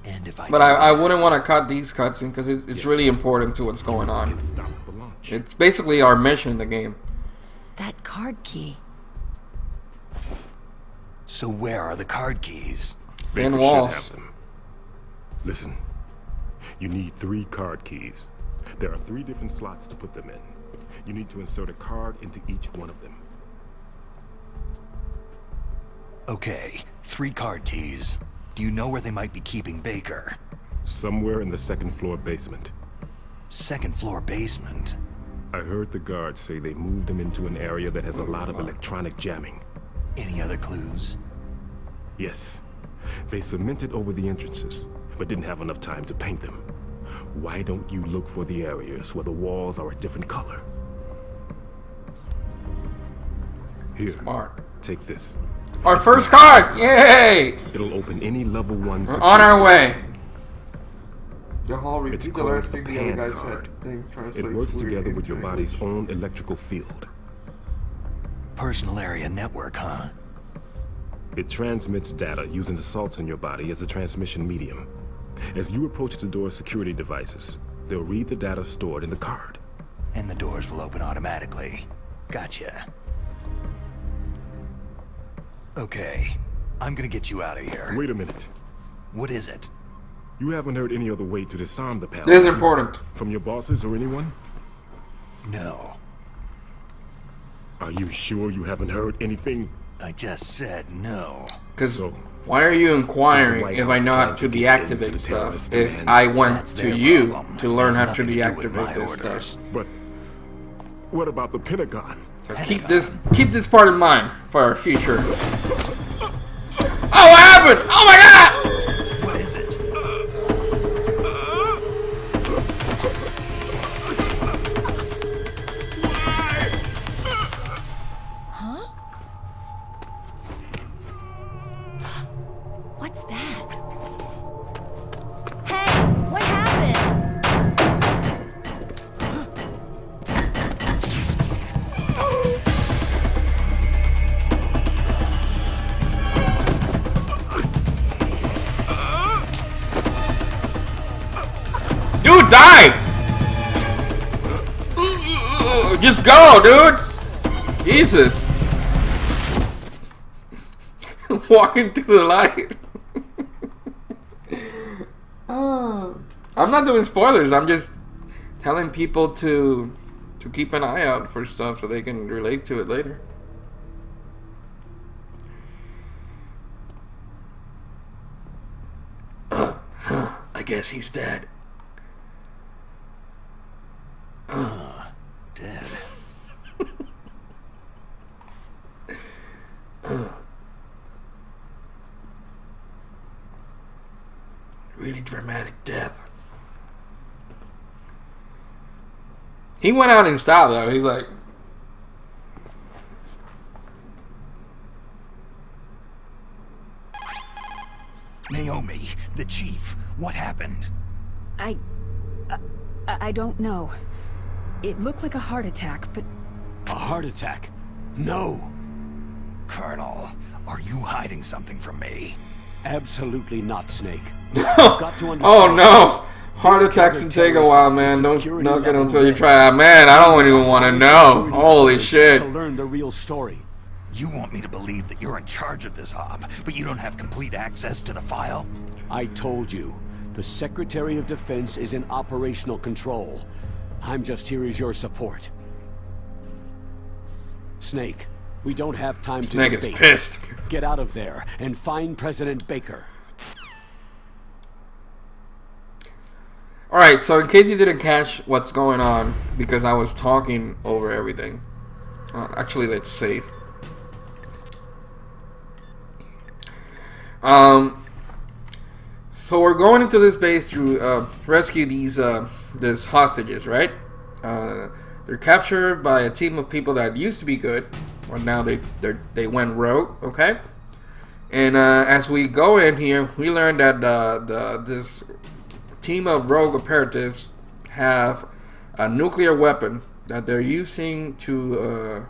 And if I But do I that, wouldn't want to cut these cutscenes because it's Yes. really important to what's going You on. can stop the launch. It's basically our mission in the game. That card key. So where are the card keys? Thin Baker should walls. have them. Listen, you need 3 card keys. There are 3 different slots to put them in. You need to insert a card into each one of them. Okay, 3 card keys. Do you know where they might be keeping Baker? Somewhere in the 2nd floor basement. 2nd floor basement. I heard the guards say they moved him into an area that has a lot of electronic jamming. Any other clues? Yes. They cemented over the entrances, but didn't have enough time to paint them. Why don't you look for the areas where the walls are a different color? Here, Smart. take this. Our first card! Yay! It'll open any level 1 We're on our way. The whole It's repeat the called last a thing the other pan guy card. said. It works together with your body's own electrical field. Personal area network, huh? It transmits data using the salts in your body as a transmission medium. As you approach the door's security devices, they'll read the data stored in the card. And the doors will open automatically. Gotcha. Okay, I'm gonna get you out of here. Wait a minute. What is it? You haven't heard any other way to disarm the pal? This is important. From your bosses or anyone? No, Are you sure you haven't heard anything? I just said no. Because So, why are you inquiring White if I House know how plan to to get into deactivate the stuff? terrorist If demands? I went That's to their you problem. to learn Has how to nothing to do with my deactivate this orders. stuff. but what about the Pentagon? So keep this part in mind for our future. Oh, what happened? Oh my god! What is it? What's that? Hey, what happened? Dude, die! Just go, dude! Jesus. Walking through the light. I'm not doing spoilers. I'm just telling people to keep an eye out for stuff so they can relate to it later. I guess he's dead. Dead. Really dramatic death. He went out in style though. He's like, The chief. What happened? I don't know. It looked like a heart attack, but... A heart attack? No. Colonel, are you hiding something from me? Absolutely not, Snake. Got to understand. Oh no! Heart attacks can take a while, man. Don't get them until you try. Man, I don't even want to know. Holy shit! To learn the real story. You want me to believe that you're in charge of this op, but you don't have complete access to the file? I told you, the Secretary of Defense is in operational control. I'm just here as your support. Snake, we don't have time to debate. Snake is pissed. Get out of there and find President Baker. Alright, so in case you didn't catch what's going on, because I was talking over everything. Actually, let's save. So we're going into this base to rescue these these hostages, right? They're captured by a team of people that used to be good, or now they went rogue, okay? And as we go in here, we learn that this team of rogue operatives have a nuclear weapon that they're using to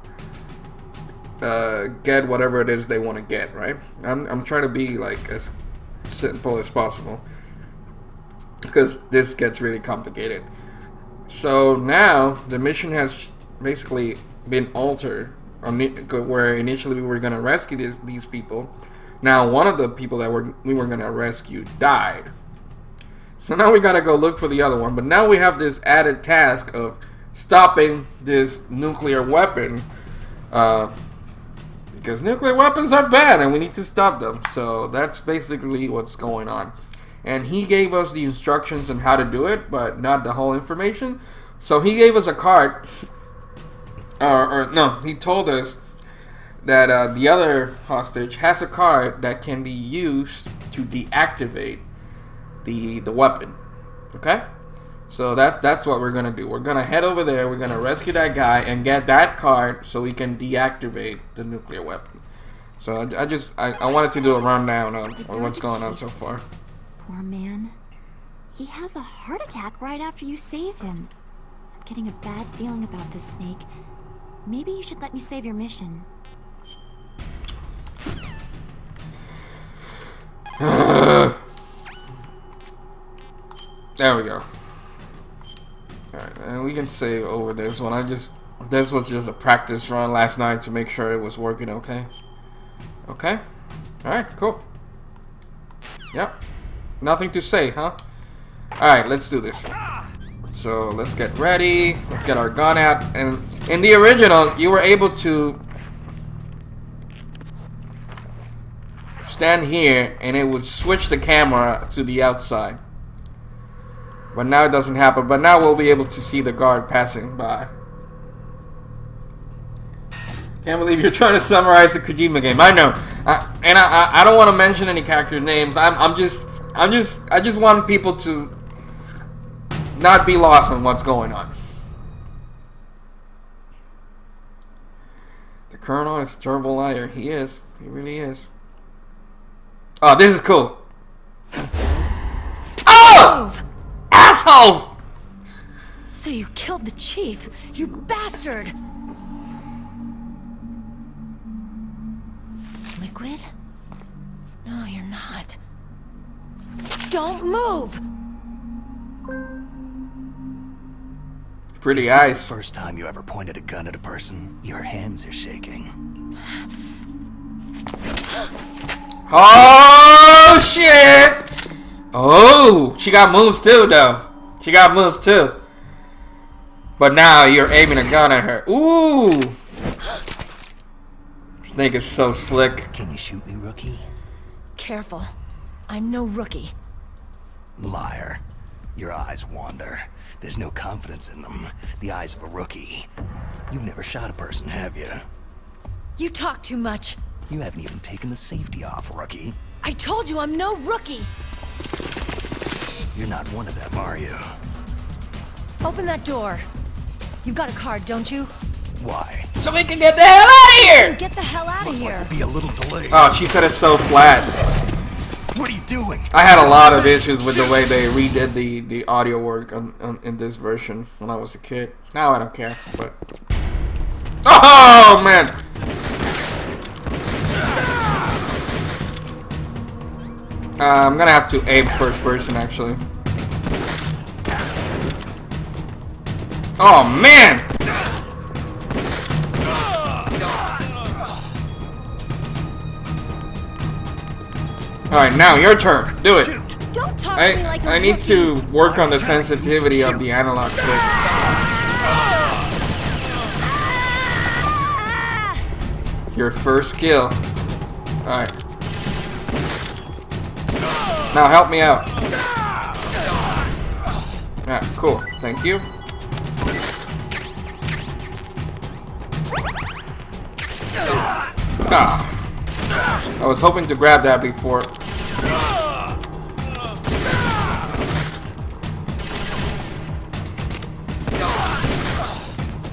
get whatever it is they want to get, right? I'm trying to be like as simple as possible because this gets really complicated. So now the mission has basically been altered, where initially we were going to rescue these people. Now one of the people that we were going to rescue died. So now we got to go look for the other one. But now we have this added task of stopping this nuclear weapon. Because nuclear weapons are bad and we need to stop them. So that's basically what's going on. And he gave us the instructions on how to do it, but not the whole information. So he gave us a card. No, he told us that the other hostage has a card that can be used to deactivate the weapon. Okay? So that's what we're gonna do. We're gonna head over there, we're gonna rescue that guy and get that card so we can deactivate the nuclear weapon. So I wanted to do a rundown of what's going on so far. Poor man. He has a heart attack right after you save him. I'm getting a bad feeling about this, Snake. Maybe you should let me save your mission. There we go. Alright, and we can save over this one. This was just a practice run last night to make sure it was working okay. Okay? Alright, cool. Yep. Nothing to say, huh? Alright, let's do this. So, let's get ready. Let's get our gun out. And in the original, you were able to stand here and it would switch the camera to the outside. But now it doesn't happen. But now we'll be able to see the guard passing by. Can't believe you're trying to summarize the Kojima game. I know. I don't want to mention any character names. I just want people to not be lost on what's going on. The Colonel is a terrible liar. He is. He really is. Oh, this is cool. Oh! Assholes! So you killed the chief, you bastard! Liquid? No, you're not. Don't move! Pretty Is eyes. this the first time you ever pointed a gun at a person? Your hands are shaking. Oh shit! Oh, she got moves too, though. She got moves too. But now you're aiming a gun at her. Ooh! Snake is so slick. Can you shoot me, rookie? Careful. I'm no rookie. Liar. Your eyes wander. There's no confidence in them. The eyes of a rookie. You've never shot a person, have you? You talk too much. You haven't even taken the safety off, rookie. I told you I'm no rookie! You're not one of them, are you? Open that door. You got a card, don't you? Why? So we can get the hell out of here! Get the hell out of Looks here! like we'll be a little delayed. Oh, she said it's so flat. What are you doing? I had a lot of issues with the way they redid the audio work in this version when I was a kid. Now I don't care, but... Oh, man! I'm gonna have to aim first person, actually. Oh, man! Alright, now your turn. Do it. Don't talk to me like a I need rookie. to work on the sensitivity of the analog stick. Your first kill. Alright. Now help me out. Yeah, cool. Thank you. Ah. I was hoping to grab that before.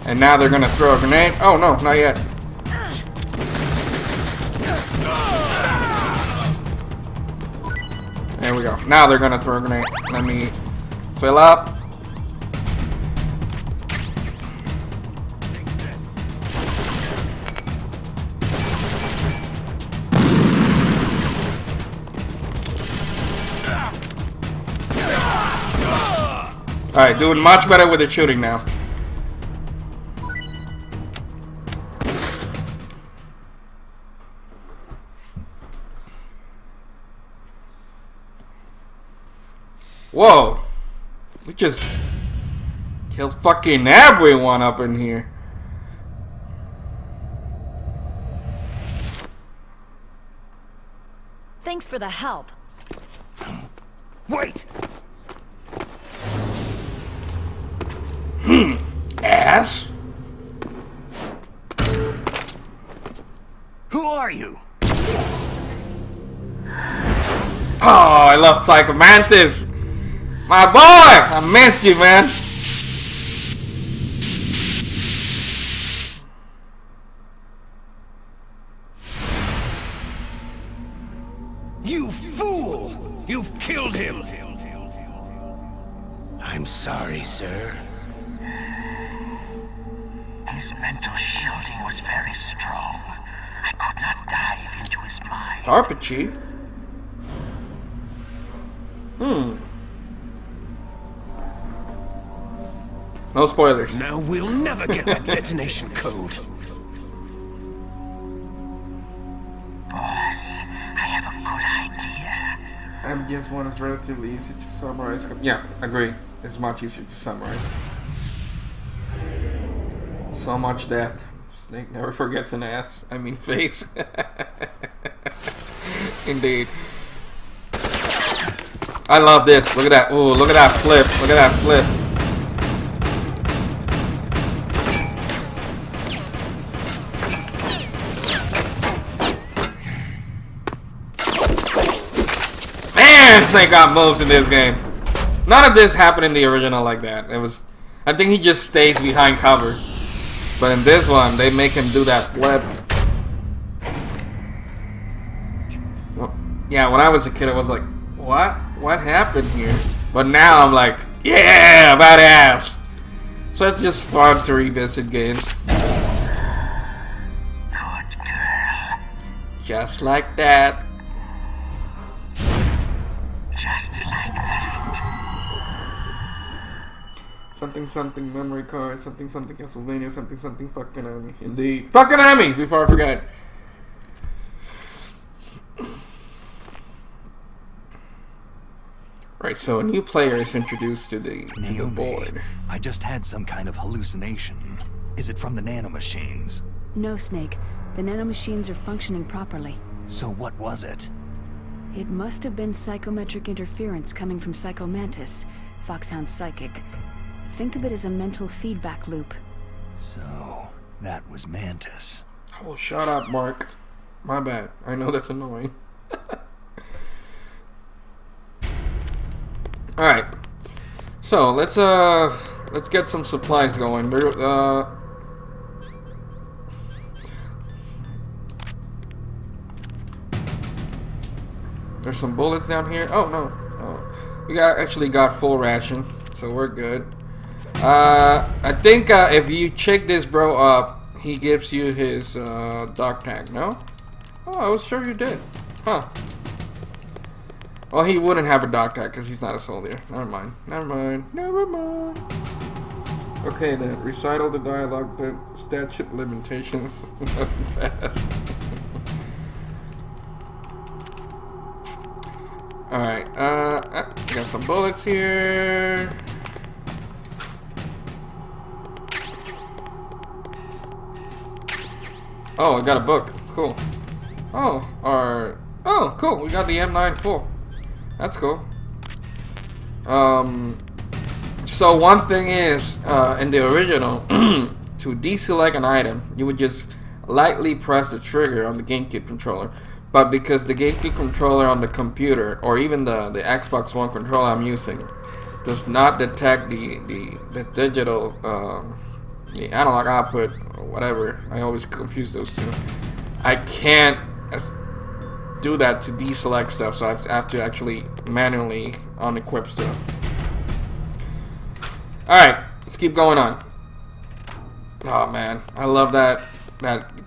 And now they're gonna throw a grenade. Oh no, not yet. There we go. Now they're gonna throw a grenade. Let me fill up. Alright, doing much better with the shooting now. Whoa! We just killed fucking everyone up in here. Thanks for the help. Wait! Ass? Who are you? Oh, I love Psycho Mantis. My boy! I missed you, man. You fool! You've killed him! I'm sorry, sir. His mental shielding was very strong. I could not dive into his mind. DARPA chief? No spoilers. Now we'll never get that detonation code. Boss, I have a good idea. MGS1 is relatively easy to summarize. Yeah, agree. It's much easier to summarize. So much death. Snake never forgets an ass. I mean face. Indeed. I love this. Look at that. Ooh, look at that flip. Look at that flip. Man, Snake got moves in this game. None of this happened in the original like that. It was, I think he just stays behind cover. But in this one, they make him do that flip. Well, yeah, when I was a kid, I was like, what? What happened here? But now I'm like, yeah, badass. So it's just fun to revisit games. Good girl. Just like that. Just like that. Something something memory card, something something Castlevania, something something fucking enemy. Indeed. Fucking enemy! Before I forget. Right, so a new player is introduced to the board. I just had some kind of hallucination. Is it from the nanomachines? No, Snake. The nanomachines are functioning properly. So what was it? It must have been psychometric interference coming from Psycho Mantis, Foxhound's psychic. Think of it as a mental feedback loop. So, that was Mantis. Oh, shut up, Mark. My bad. I know that's annoying. Alright. So, let's get some supplies going. There's some bullets down here. Oh no. Oh. We actually got full ration, so we're good. I think if you check this bro up, he gives you his dog tag. No? Oh, I was sure you did. Huh. Well, he wouldn't have a dog tag because he's not a soldier. Never mind. Never mind. Never mind. Okay then. Recital the dialogue, but statute limitations. Fast. Alright. Got some bullets here. Oh, I got a book. Cool. Oh, cool. We got the M9 full. That's cool. So one thing is, in the original, to deselect an item, you would just lightly press the trigger on the GameCube controller. But because the GameCube controller on the computer, or even the Xbox One controller I'm using, does not detect the digital, the analog output, or whatever. I always confuse those two. I can't do that to deselect stuff, so I have to actually manually unequip stuff. Alright, let's keep going on. Oh man, I love that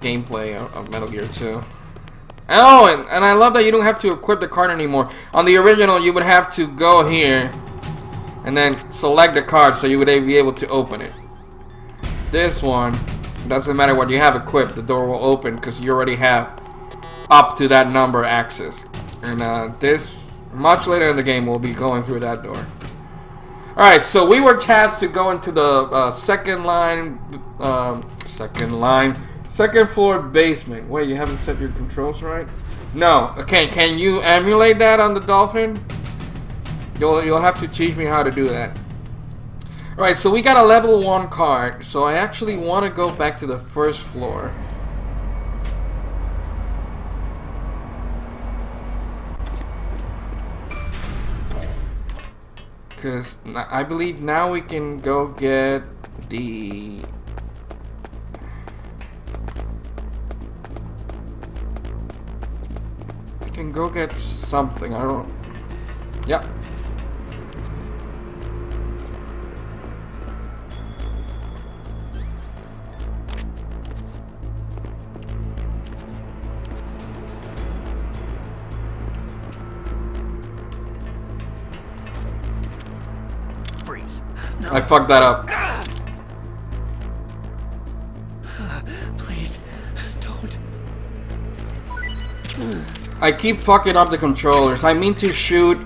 gameplay of Metal Gear 2. Oh, and I love that you don't have to equip the card anymore. On the original, you would have to go here and then select the card so you would be able to open it. This one, doesn't matter what you have equipped, the door will open because you already have up to that number access. And this, much later in the game, we'll be going through that door. Alright, so we were tasked to go into the second floor basement. Wait, you haven't set your controls right? No. Okay, can you emulate that on the Dolphin? You'll have to teach me how to do that. Alright, so we got a level 1 card, so I actually want to go back to the first floor. Because I believe now we can go get the... We can go get something, I don't... Yep. I fucked that up. Please, don't. I keep fucking up the controllers. I mean to shoot.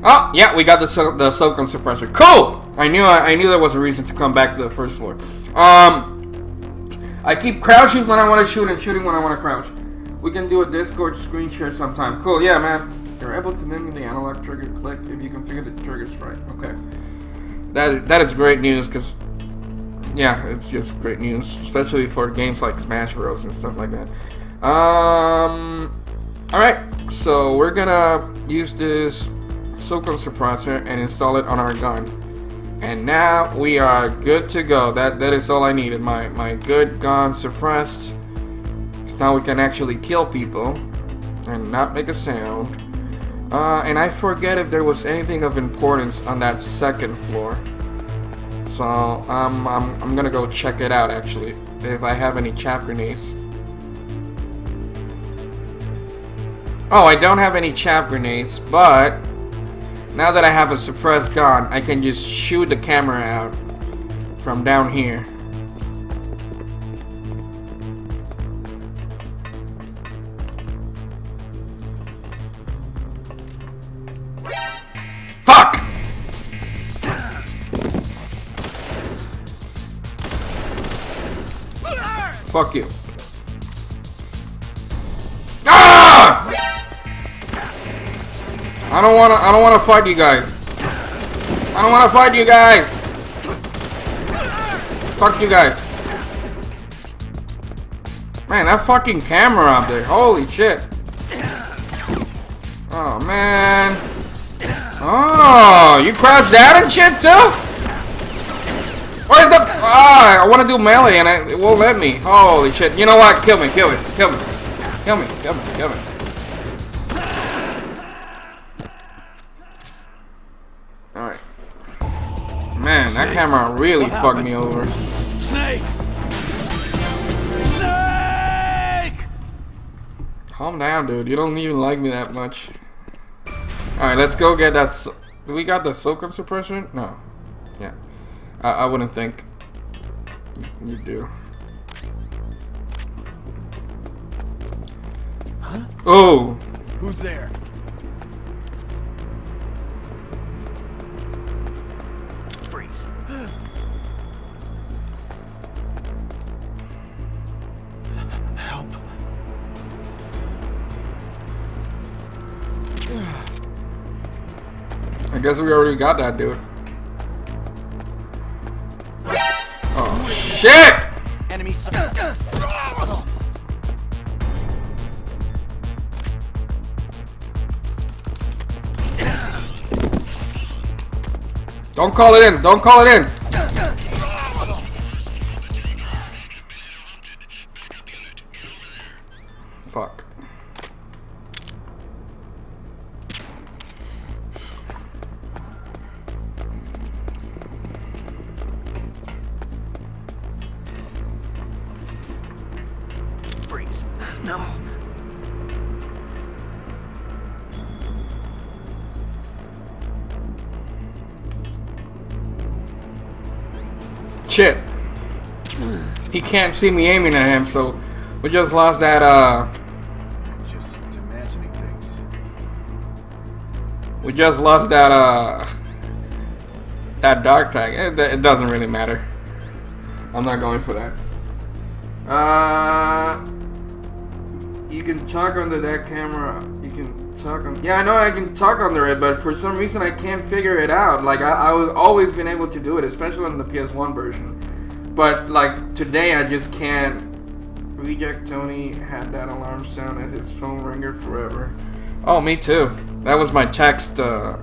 Oh, yeah, we got the SOCOM suppressor. Cool! I knew there was a reason to come back to the first floor. I keep crouching when I want to shoot and shooting when I want to crouch. We can do a Discord screen share sometime. Cool, yeah, man. You're able to mimic the analog trigger click if you configure the triggers right. Okay. That is great news, because, yeah, it's just great news, especially for games like Smash Bros. And stuff like that. Alright, so we're gonna use this SOCOM suppressor and install it on our gun. And now we are good to go. That is all I needed. My good gun suppressed. Now we can actually kill people and not make a sound. And I forget if there was anything of importance on that second floor. So I'm gonna go check it out actually. If I have any chaff grenades. Oh, I don't have any chaff grenades, but now that I have a suppressed gun, I can just shoot the camera out from down here. Fuck! Fuck you. Ah! I don't wanna fight you guys. I don't wanna fight you guys. Fuck you guys. Man, that fucking camera up there. Holy shit. Oh man. Oh, you crouched down and shit too? Where's the... Ah, I want to do melee and it won't let me. Holy shit. You know what? Kill me, kill me, kill me. Kill me, kill me, kill me. Man, that camera really fucked me over. Snake! Snake! Calm down, dude. You don't even like me that much. Alright, let's go get that. Do we got the SOCOM suppression? No. Yeah. I wouldn't think you do. Huh? Oh! Who's there? Freeze. Help. I guess we already got that, dude. Oh, shit! Enemy. Don't call it in! Don't call it in! Fuck. Freeze. No. Shit. He can't see me aiming at him, so we just lost that, Just imagining things. we just lost that, that dark tag. It doesn't really matter. I'm not going for that. You can talk under that camera. You can talk on. Yeah, I know I can talk under it, but for some reason I can't figure it out. Like I've always been able to do it, especially on the PS1 version. But like today, I just can't. Reject Tony had that alarm sound as his phone ringer forever. Oh, me too. That was my text alarm.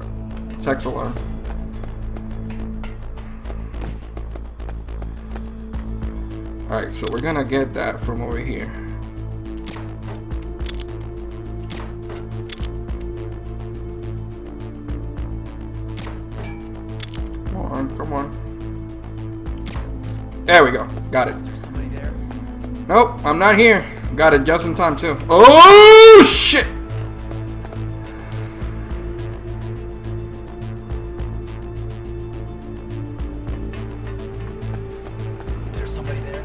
Alright, so we're gonna get that from over here. Come on, come on. There we go. Got it. Is there somebody there? Nope, I'm not here. Got it just in time too. Oh shit! Is there somebody there?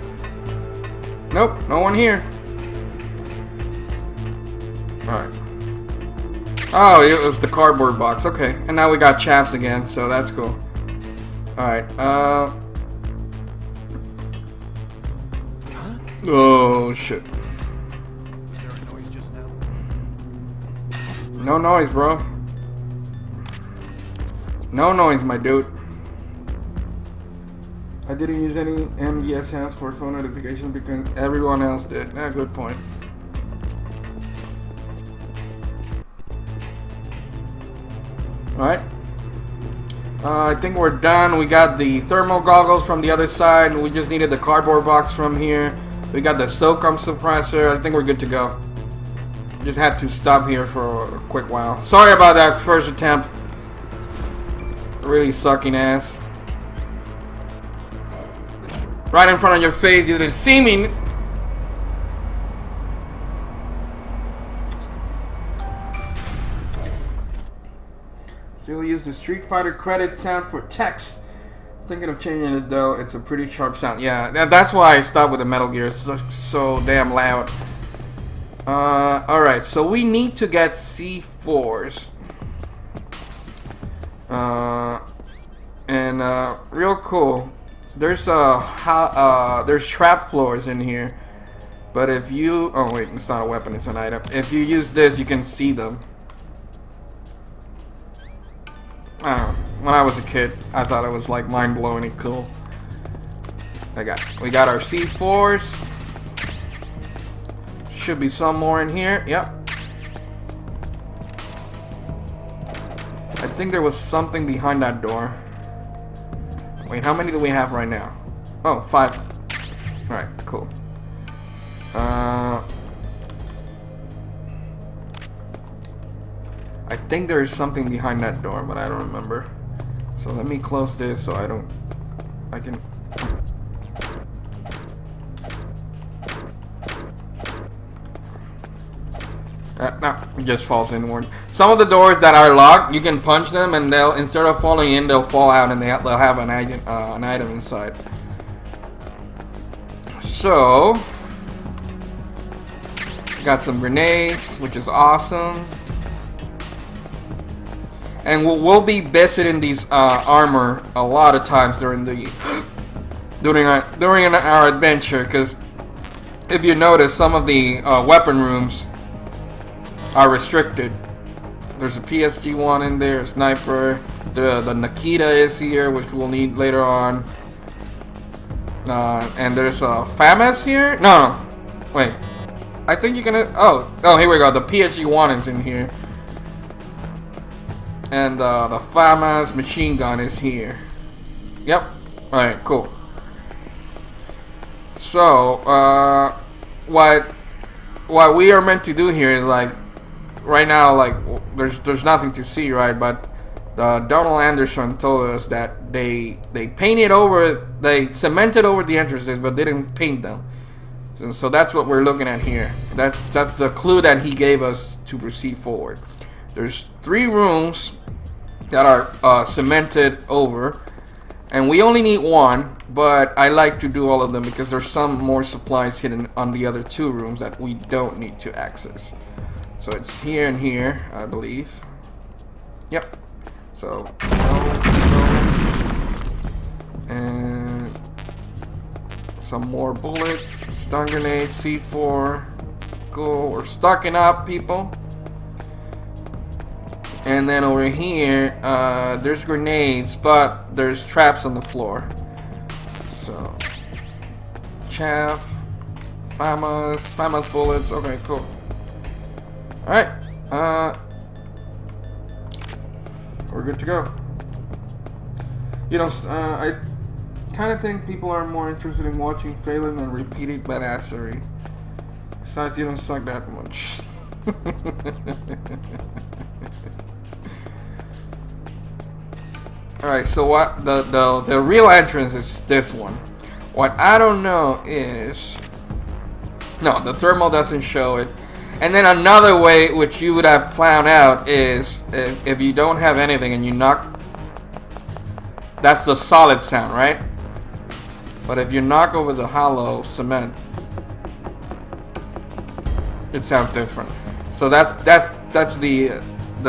Nope, no one here. Alright. Oh, it was the cardboard box. Okay, and now we got chaps again, so that's cool. Alright, oh shit. Was there a noise just now? No noise, bro. No noise, my dude. I didn't use any MGS sounds for phone notifications because everyone else did. Yeah, good point. Alright. I think we're done. We got the thermal goggles from the other side. We just needed the cardboard box from here. We got the SOCOM suppressor. I think we're good to go. Just had to stop here for a quick while. Sorry about that first attempt. Really sucking ass. Right in front of your face, you didn't see me. Still use the Street Fighter credit sound for text. Thinking of changing it though. It's a pretty sharp sound. Yeah, that's why I stopped with the Metal Gear. It's so damn loud. Alright, so we need to get C4s. Real cool. There's there's trap floors in here. But if you... Oh wait, it's not a weapon, it's an item. If you use this, you can see them. I don't know. When I was a kid, I thought it was like mind-blowingly cool. We got our C4s. Should be some more in here. Yep. I think there was something behind that door. Wait, how many do we have right now? Oh, 5. Alright, cool. I think there is something behind that door, but I don't remember. So let me close this so I can. No, it just falls inward. Some of the doors that are locked, you can punch them, and they'll, instead of falling in, they'll fall out, and they'll have an item inside. So, got some grenades, which is awesome, and we'll be visiting these armor a lot of times during our adventure, because if you notice, some of the weapon rooms are restricted. There's a PSG-1 in there, a sniper. The Nikita is here, which we'll need later on. And there's a FAMAS here. No, wait. I think you can. Oh, here we go. The PSG-1 is in here, and the FAMAS machine gun is here. Yep. All right. Cool. So, what we are meant to do here is like. Right now, like, there's nothing to see, right? But Donald Anderson told us that they painted over, they cemented over the entrances, but didn't paint them. So that's what we're looking at here. That's the clue that he gave us to proceed forward. There's 3 rooms that are cemented over, and we only need 1. But I like to do all of them because there's some more supplies hidden on the other 2 rooms that we don't need to access. So it's here and here, I believe. Yep. So, and some more bullets, stun grenades, C4. Cool. We're stocking up, people. And then over here, there's grenades, but there's traps on the floor. So, chaff, FAMAS bullets. Okay, cool. Alright, we're good to go. You know, I kind of think people are more interested in watching failing than repeated badassery. Besides, you don't suck that much. Alright, so what the real entrance is this one. What I don't know is, no, the thermal doesn't show it. And then another way which you would have found out is if you don't have anything and you knock, that's the solid sound, right? But if you knock over the hollow cement, it sounds different. So that's the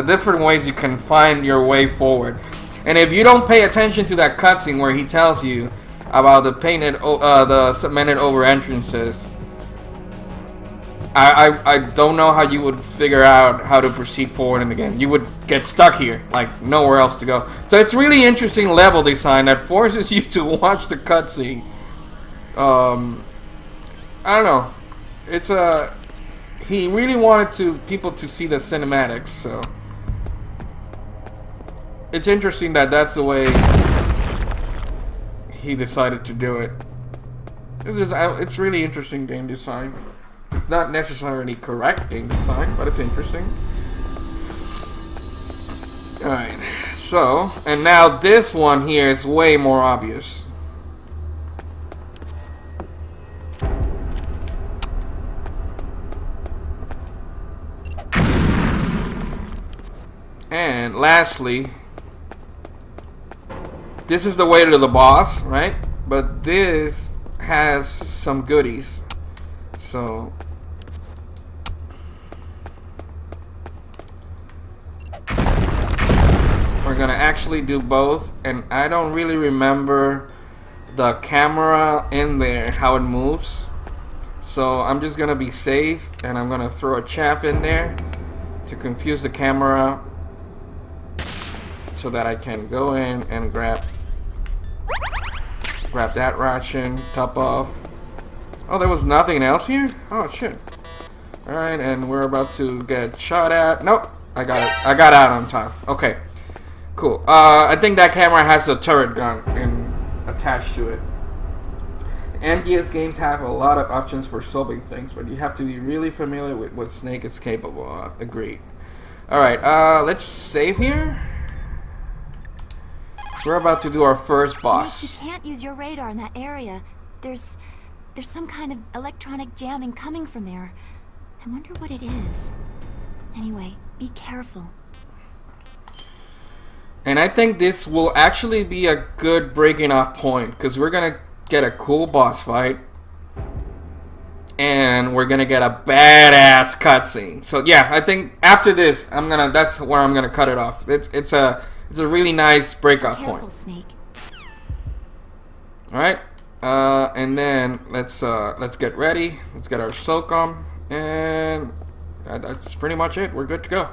different ways you can find your way forward. And if you don't pay attention to that cutscene where he tells you about the cemented over entrances, I don't know how you would figure out how to proceed forward in the game. You would get stuck here, like nowhere else to go. So it's really interesting level design that forces you to watch the cutscene. I don't know. It's he really wanted people to see the cinematics, so it's interesting that that's the way he decided to do it. It's really interesting game design. It's not necessarily correct game design, but it's interesting. Alright, so, and now this one here is way more obvious. And lastly, this is the way to the boss, right? But this has some goodies. So we're gonna actually do both, and I don't really remember the camera in there, how it moves. So I'm just gonna be safe, and I'm gonna throw a chaff in there to confuse the camera so that I can go in and grab that ration, top off. Oh, there was nothing else here? Oh, shit. Alright, and we're about to get shot at. Nope, I got it. I got out on time. Okay, cool. I think that camera has a turret gun attached to it. MGS games have a lot of options for solving things, but you have to be really familiar with what Snake is capable of. Agreed. Alright, let's save here. So we're about to do our first boss. Snake, you can't use your radar in that area. There's some kind of electronic jamming coming from there. I wonder what it is. Anyway, be careful. And I think this will actually be a good breaking off point, because we're gonna get a cool boss fight. And we're gonna get a badass cutscene. So yeah, I think after this, that's where I'm gonna cut it off. It's a really nice breakout point. Snake. All right, and then let's get ready. Let's get our soak on, and that's pretty much it. We're good to go.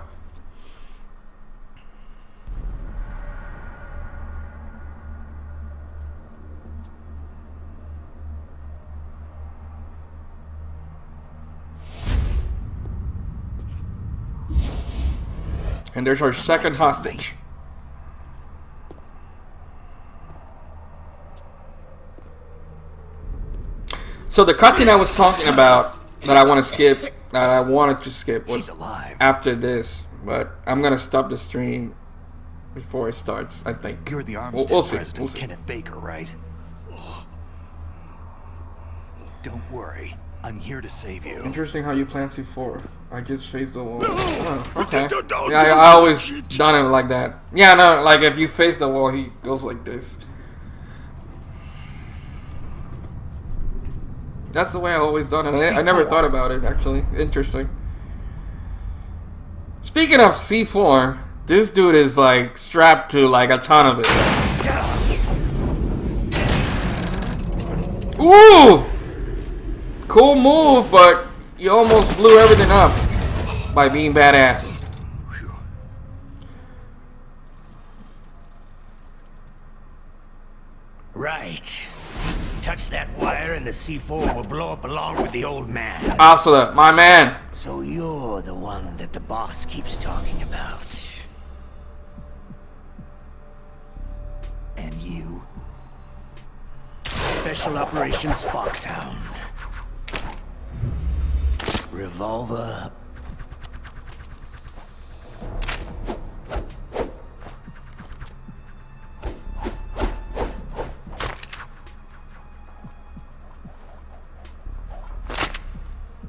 And there's our second hostage. So the cutscene I was talking about that I wanted to skip was after this, but I'm gonna stop the stream before it starts. I think. You're the we'll see. President, Kenneth Baker, right? Don't worry, I'm here to save you. Interesting how you plan C4. I just faced the wall. Oh, okay. Yeah, I always done it like that. Yeah, no, like if you face the wall, he goes like this. That's the way I always done it. I never thought about it, actually. Interesting. Speaking of C4, this dude is like strapped to like a ton of it. Ooh! Cool move, but you almost blew everything up by being badass. Right. Touch that wire and the C4 will blow up along with the old man. Asula, my man. So you're the one that the boss keeps talking about. And you? Special Operations Foxhound. Revolver.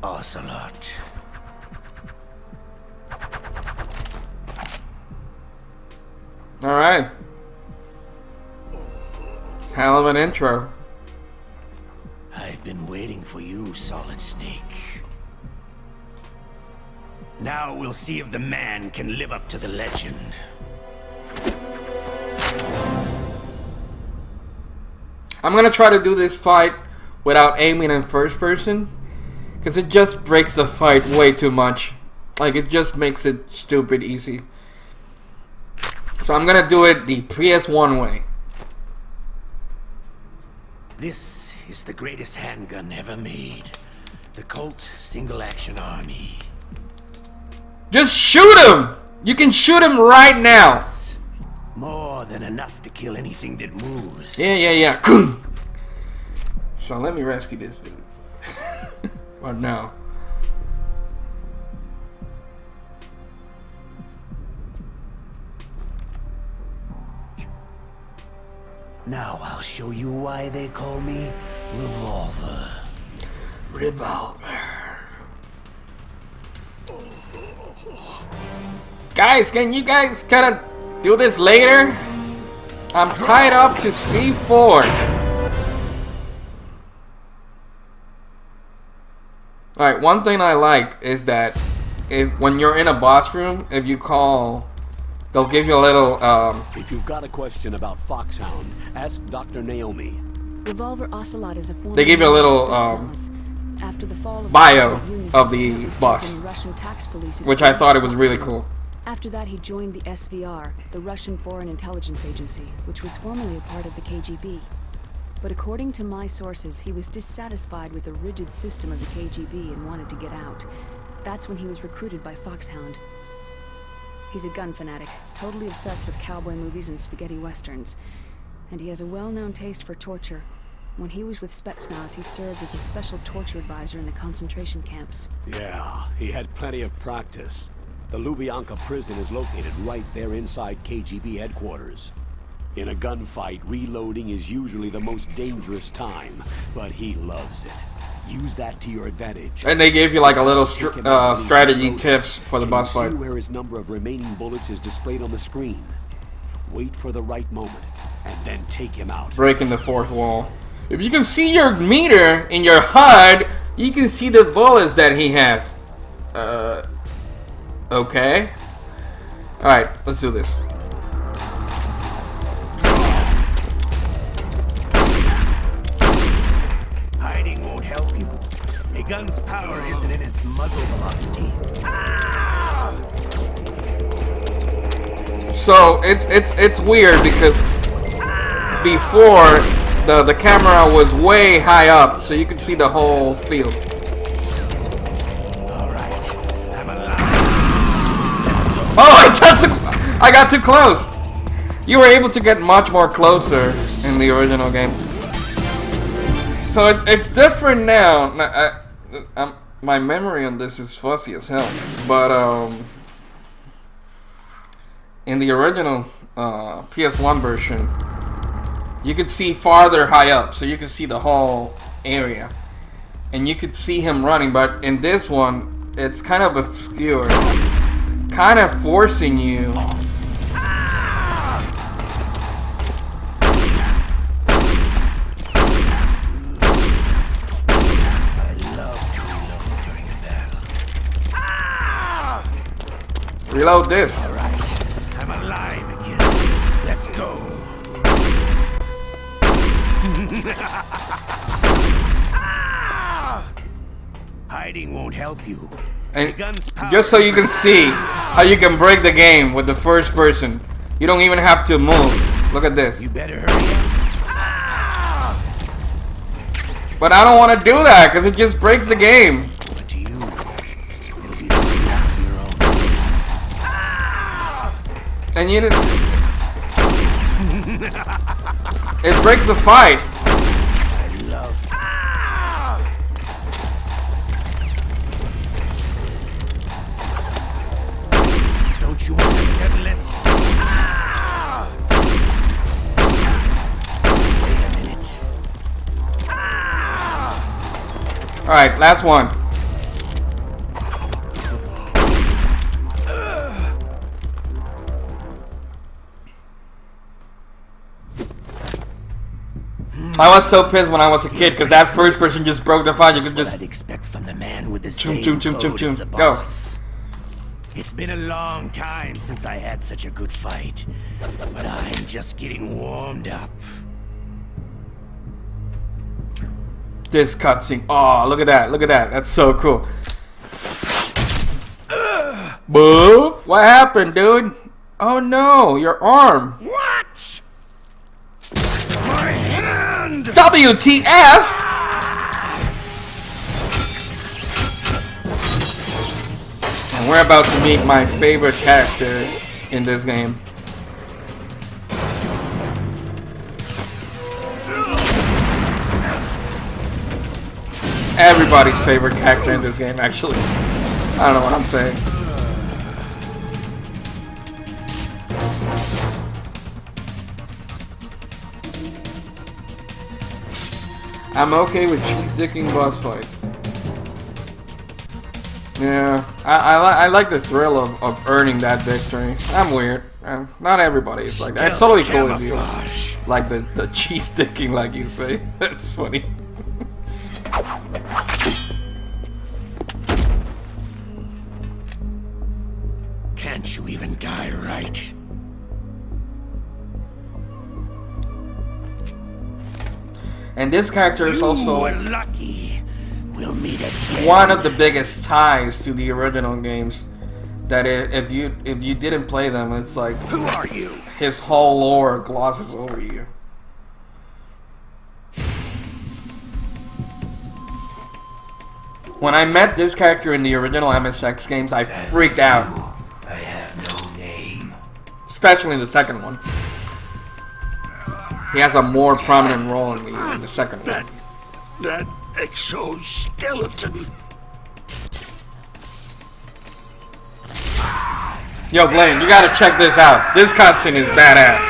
Ocelot. All right. Hell of an intro. I've been waiting for you, Solid Snake. Now we'll see if the man can live up to the legend. I'm gonna try to do this fight without aiming in first person, because it just breaks the fight way too much. Like, it just makes it stupid easy. So I'm gonna do it the PS1 way. This is the greatest handgun ever made. The Colt Single Action Army. Just shoot him! You can shoot him right now. More than enough to kill anything that moves. Yeah. So let me rescue this dude. Or no. Now I'll show you why they call me Revolver. Guys, can you guys kind of do this later? I'm tied up to C4. Alright, one thing I like is that when you're in a boss room, if you call, they'll give you a little, If you've got a question about Foxhound, ask Dr. Naomi. Revolver Ocelot is a former they give you a little, after the fall of bio of the boss, Russian tax police, which I thought it was really cool. After that, he joined the SVR, the Russian Foreign Intelligence Agency, which was formerly a part of the KGB. But according to my sources, he was dissatisfied with the rigid system of the KGB and wanted to get out. That's when he was recruited by Foxhound. He's a gun fanatic, totally obsessed with cowboy movies and spaghetti westerns. And he has a well-known taste for torture. When he was with Spetsnaz, he served as a special torture advisor in the concentration camps. Yeah, he had plenty of practice. The Lubyanka prison is located right there inside KGB headquarters. In a gunfight, reloading is usually the most dangerous time, but he loves it. Use that to your advantage. And they gave you like a little strategy tips for the boss fight. See where his number of remaining bullets is displayed on the screen. Wait for the right moment, and then take him out. Breaking the fourth wall. If you can see your meter in your HUD, you can see the bullets that he has. Okay. Alright, let's do this. Hiding won't help you. A gun's power isn't in its muzzle velocity. So it's weird because before the camera was way high up, so you could see the whole field. Oh, I got too close. You were able to get much more closer in the original game. So it's different now. My memory on this is fuzzy as hell, but in the original PS1 version, you could see farther high up, so you could see the whole area, and you could see him running. But in this one, it's kind of obscure, kind of forcing you. Reload this. All right, I'm alive again. Let's go. Hiding won't help you. And just so you can see how you can break the game with the first person, you don't even have to move. Look at this. You better hurry up. But I don't want to do that because it just breaks the game. But to you, it'll be the snap of your own. And you didn't. It breaks the fight. I love. Don't you want to settle this? Wait a minute. All right, last one. I was so pissed when I was a kid because that first person just broke the fight. You could just I'd expect from the man with the choom, same choom, choom, choom, code as the choom. Go. boss. It's been a long time since I had such a good fight, but I'm just getting warmed up. This cutscene. Oh, look at that. Look at that. That's so cool. Boof. What happened, dude? Oh no, your arm. What? My hand! WTF? And we're about to meet my favorite character in this game. Everybody's favorite character in this game, actually. I don't know what I'm saying. I'm okay with cheese-dicking boss fights. Yeah, I like the thrill of earning that victory. I'm weird. Not everybody is like that. It's totally cool if you like the cheese-dicking, like you say. That's funny. Can't you even die right? And this character is also lucky. We'll meet again. one of the biggest ties to the original games. That if you didn't play them, it's like who are you? His whole lore glosses over you. When I met this character in the original MSX games, I freaked out. I have no name. Especially in the second one. He has a more prominent role in the second one. That exoskeleton. Yo, Blaine, you gotta check this out. This cutscene is badass.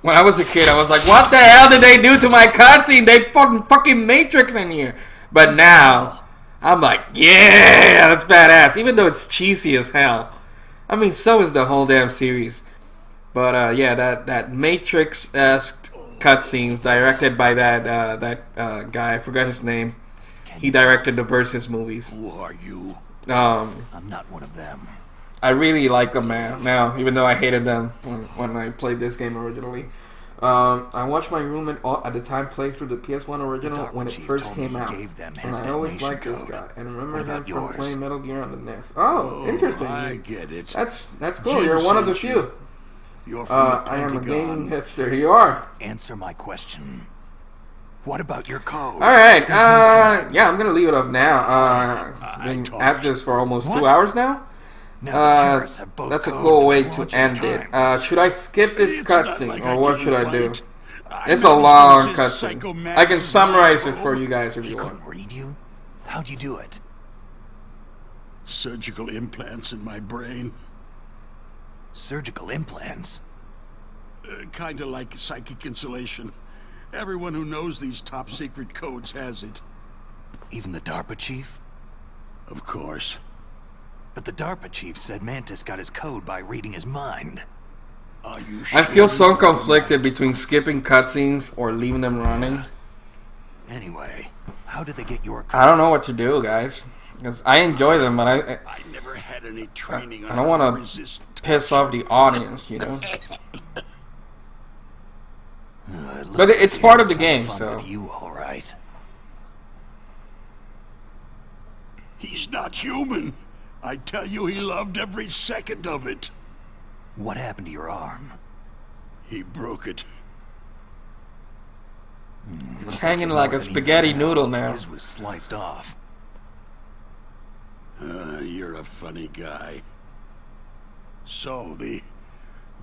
When I was a kid, I was like, what the hell did they do to my cutscene? They fucking Matrix in here. But now, I'm like, yeah, that's badass. Even though it's cheesy as hell. I mean, so is the whole damn series. But yeah, that Matrix-esque cutscenes directed by that guy. I forgot his name. He directed the Versus movies. Who are you? I'm not one of them. I really like them now, even though I hated them when I played this game originally. I watched my roommate at the time play through the PS1 original when it first came out. And I always liked this guy. And remember him from playing Metal Gear on the NES. Oh, interesting. I get it. That's cool. Jim You're one of the sent few. You're from the I am a Pentagon. gaming hipster. You are. Answer my question. What about your code? Alright, yeah, I'm gonna leave it up now. Been at this for almost 2 hours now. That's a cool way to end it. Should I skip this cutscene, or what should I do? It's a long cutscene. I can summarize it for you guys if you want. Read you? How'd you do it? Surgical implants in my brain. Surgical implants? Kinda like psychic insulation. Everyone who knows these top secret codes has it. Even the DARPA chief? Of course. But the DARPA chief said Mantis got his code by reading his mind. Are you I feel so conflicted between skipping cutscenes or leaving them running. Anyway, how did they get your code? I don't know what to do, guys. Because I enjoy them, but I never had any training I don't want to piss off the audience, you know. But it's part of the game, so. You all right? He's not human. I tell you, he loved every second of it. What happened to your arm? He broke it. It's hanging like a spaghetti noodle now. His was sliced off. You're a funny guy. So, the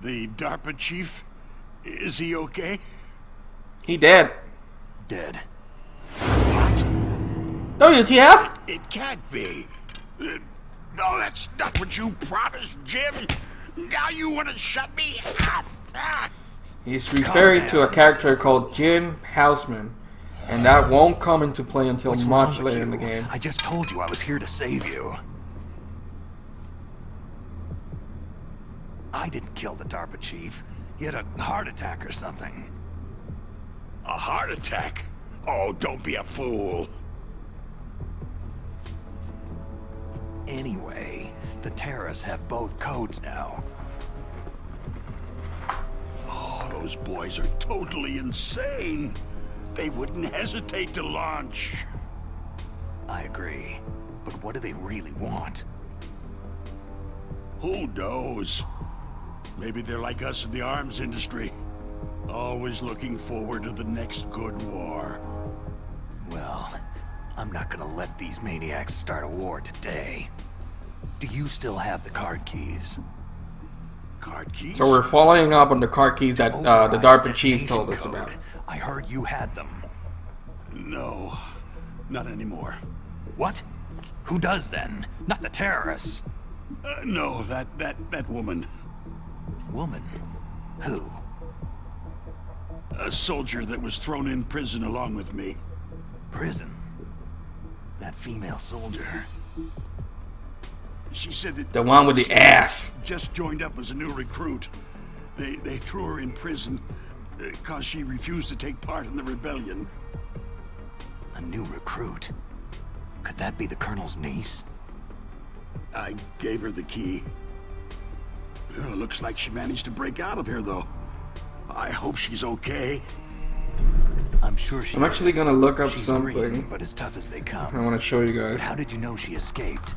DARPA chief, is he okay? He dead. Dead. What? WTF? It can't be. No, that's not what you promised, Jim. Now you want to shut me up. He's referring to a character called Jim Houseman, and that won't come into play until much later in the game. I just told you I was here to save you. I didn't kill the DARPA chief. He had a heart attack or something. A heart attack? Oh, don't be a fool. Anyway, the terrorists have both codes now. Oh, those boys are totally insane. They wouldn't hesitate to launch. I agree. But what do they really want? Who knows? Maybe they're like us in the arms industry. Always looking forward to the next good war. Well, I'm not gonna let these maniacs start a war today. Do you still have the card keys? Card keys? So we're following up on the card keys that the DARPA chief told us about. I heard you had them. No, not anymore. What? Who does then? Not the terrorists. No, that woman. Woman? Who? A soldier that was thrown in prison along with me. Prison? That female soldier. She said that the one with the ass just joined up as a new recruit. They threw her in prison because she refused to take part in the rebellion. A new recruit? Could that be the Colonel's niece? I gave her the key. Looks like she managed to break out of here, though. I hope she's okay. I'm sure she I'm actually gonna look up something. Green, but as tough as they come. I want to show you guys. How did you know she escaped?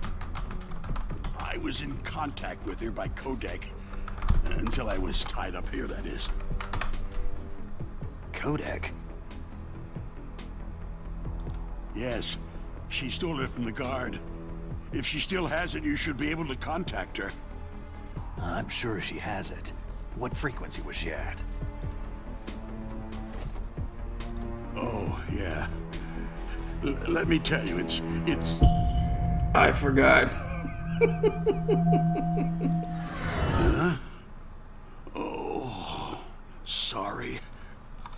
I was in contact with her by codec. Until I was tied up here, that is. Codec? Yes. She stole it from the guard. If she still has it, you should be able to contact her. I'm sure she has it. What frequency was she at? Oh, yeah. Let me tell you, it's... I forgot. Huh? Oh, sorry.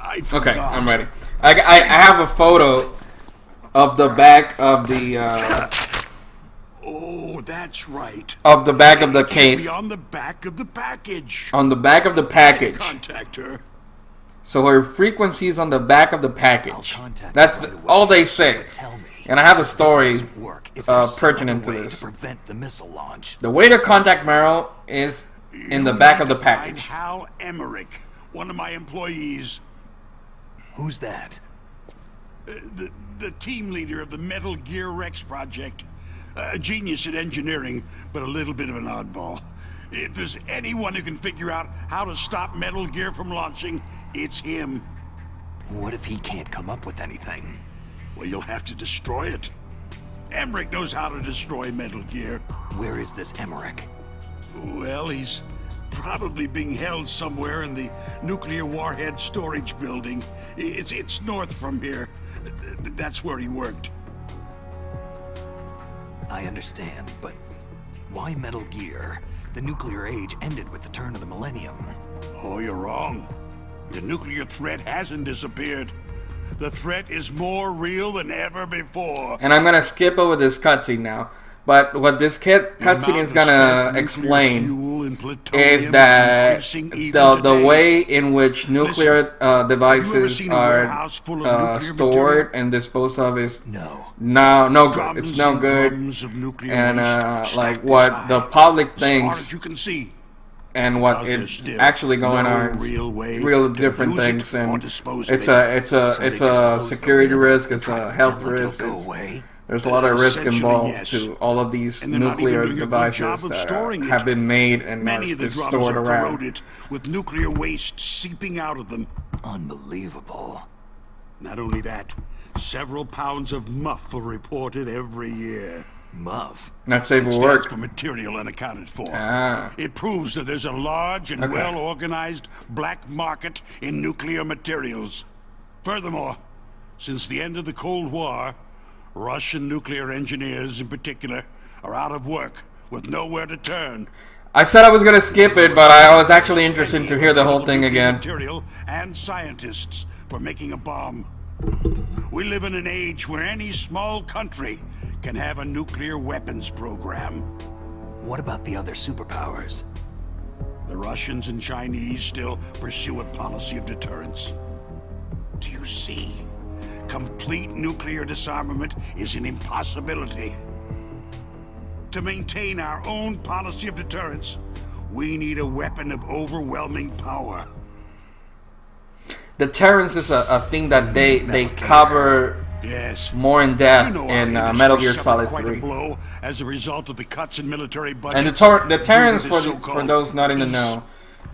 I forgot. Okay, I'm ready. I have a photo of the back of the Oh, that's right. of the back of the It should case. be on the back of the package. On the back of the package. Contact her. So her frequency is on the back of the package. contact That's her right away. all they say. But tell me, And I have a story doesn't work if there's some pertinent to other way this. to prevent the missile launch. The way to contact Meryl is in the back of the You need to find package. Hal Emmerich, one of my employees. Who's that? The team leader of the Metal Gear Rex project. A genius at engineering, but a little bit of an oddball. If there's anyone who can figure out how to stop Metal Gear from launching, it's him. What if he can't come up with anything? Well, you'll have to destroy it. Emmerich knows how to destroy Metal Gear. Where is this Emmerich? Well, he's probably being held somewhere in the nuclear warhead storage building. It's north from here. That's where he worked. I understand, but why Metal Gear? The nuclear age ended with the turn of the millennium. Oh, you're wrong. The nuclear threat hasn't disappeared. The threat is more real than ever before. And I'm gonna skip over this cutscene now. But what this cutscene is gonna explain is that the way in which nuclear devices are stored and disposed of is no good. It's no good. And like what the public thinks and what is actually going on is real different things. And it's a security risk. It's a health risk. There's a lot of risk involved to all of these nuclear devices that have been made and are just stored around. With nuclear waste seeping out of them. Unbelievable. Not only that, several pounds of muff are reported every year. Muff? Not safe for Stands work. for material unaccounted for. Ah. It proves that there's a large and well-organized black market in nuclear materials. Furthermore, since the end of the Cold War, Russian nuclear engineers in particular are out of work with nowhere to turn. I said I was gonna skip it, but I was actually interested to hear the whole thing again. Material and scientists for making a bomb. We live in an age where any small country can have a nuclear weapons program. What about the other superpowers? The Russians and Chinese still pursue a policy of deterrence. Do you see? Complete nuclear disarmament is an impossibility. To maintain our own policy of deterrence, we need a weapon of overwhelming power. Deterrence is a thing that they cover more in depth in Metal Gear Solid 3. As a result of the cuts in military budgets. And deterrence, for those not in the know,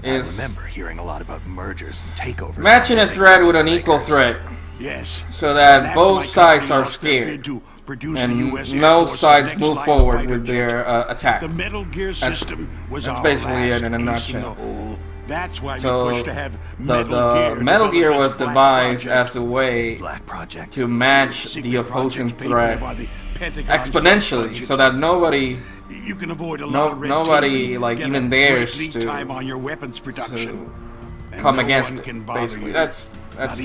is I remember hearing a lot about mergers and takeovers. matching a threat with an equal threat. Yes. So that both sides are scared and no sides move forward with their attack. The Metal Gear system was that's basically it in a nutshell. That's why so we pushed to have the Metal Gear was devised as a way to match the opposing threat exponentially, so that nobody like even dares to come against it. Basically, that's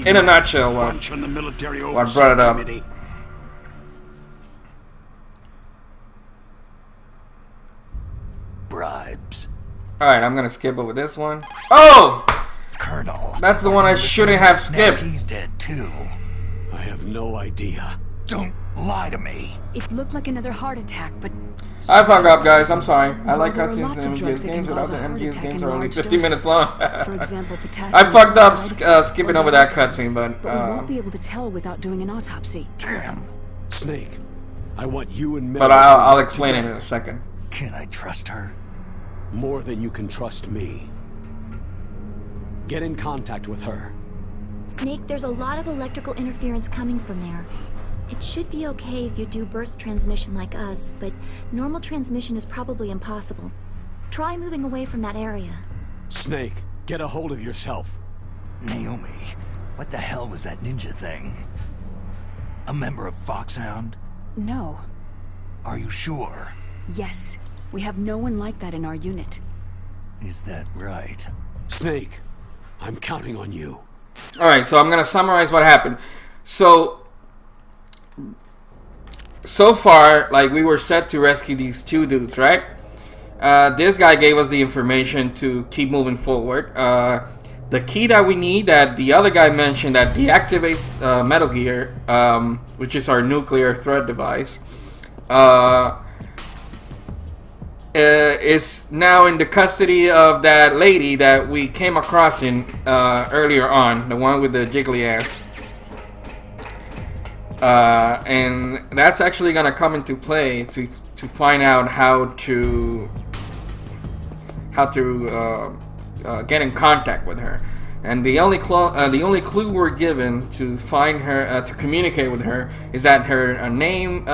in a nutshell what brought it up. Bribes. Alright, I'm gonna skip over this one. Oh! Colonel. That's the one I shouldn't have skipped. Now he's dead too. I have no idea. Don't lie to me. It looked like another heart attack, but I fucked up, guys. I'm sorry. I like there are cutscenes lots in of drugs MGS that games can without cause the a heart MGS attack games in are only large 50 minutes doses. long. For example, potassium I fucked up chloride skipping or over that dioxin. cutscene, but we won't be able to tell without doing an autopsy. Damn. Snake, I want you and Mel. But I'll explain it in a second. Can I trust her? More than you can trust me. Get in contact with her. Snake, there's a lot of electrical interference coming from there. It should be okay if you do burst transmission like us, but normal transmission is probably impossible. Try moving away from that area. Snake, get a hold of yourself. Naomi, what the hell was that ninja thing? A member of Foxhound? No. Are you sure? Yes. We have no one like that in our unit. Is that right? Snake, I'm counting on you. All right, so I'm gonna summarize what happened. So far, like, we were set to rescue these two dudes, right? This guy gave us the information to keep moving forward. The key that we need, that the other guy mentioned, that deactivates Metal Gear, which is our nuclear threat device, is now in the custody of that lady that we came across in earlier on, the one with the jiggly ass. And that's actually gonna come into play to find out how to get in contact with her. And the only clue we're given to find her, to communicate with her, is that her name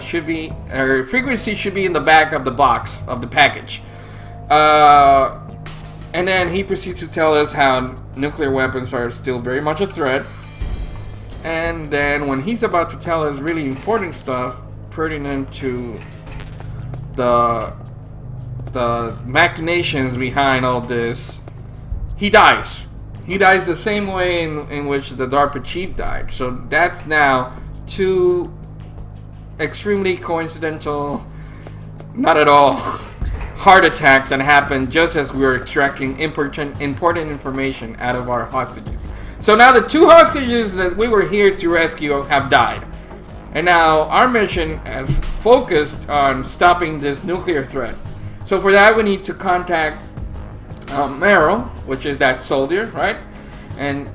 should be, her frequency should be in the back of the box of the package. And then he proceeds to tell us how nuclear weapons are still very much a threat. And then when he's about to tell us really important stuff pertinent to the machinations behind all this, he dies. He dies the same way in which the DARPA chief died. So that's now two extremely coincidental, not at all, heart attacks that happened just as we were extracting important information out of our hostages. So now the two hostages that we were here to rescue have died. And now our mission is focused on stopping this nuclear threat. So for that we need to contact Meryl, which is that soldier, right? And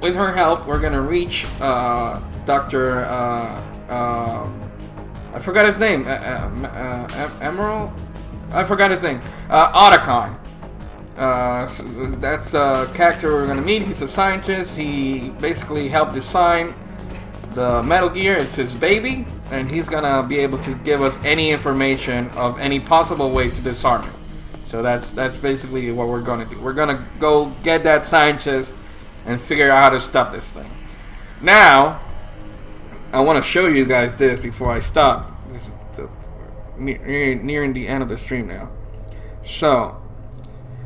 with her help, we're gonna reach Dr. I forgot his name. Emerald? I forgot his name. Otacon. So that's a character we're gonna meet. He's a scientist. He basically helped design the Metal Gear. It's his baby, and he's gonna be able to give us any information of any possible way to disarm it. So that's basically what we're gonna do. We're gonna go get that scientist and figure out how to stop this thing. Now, I want to show you guys this before I stop. This is nearing the end of the stream now. So,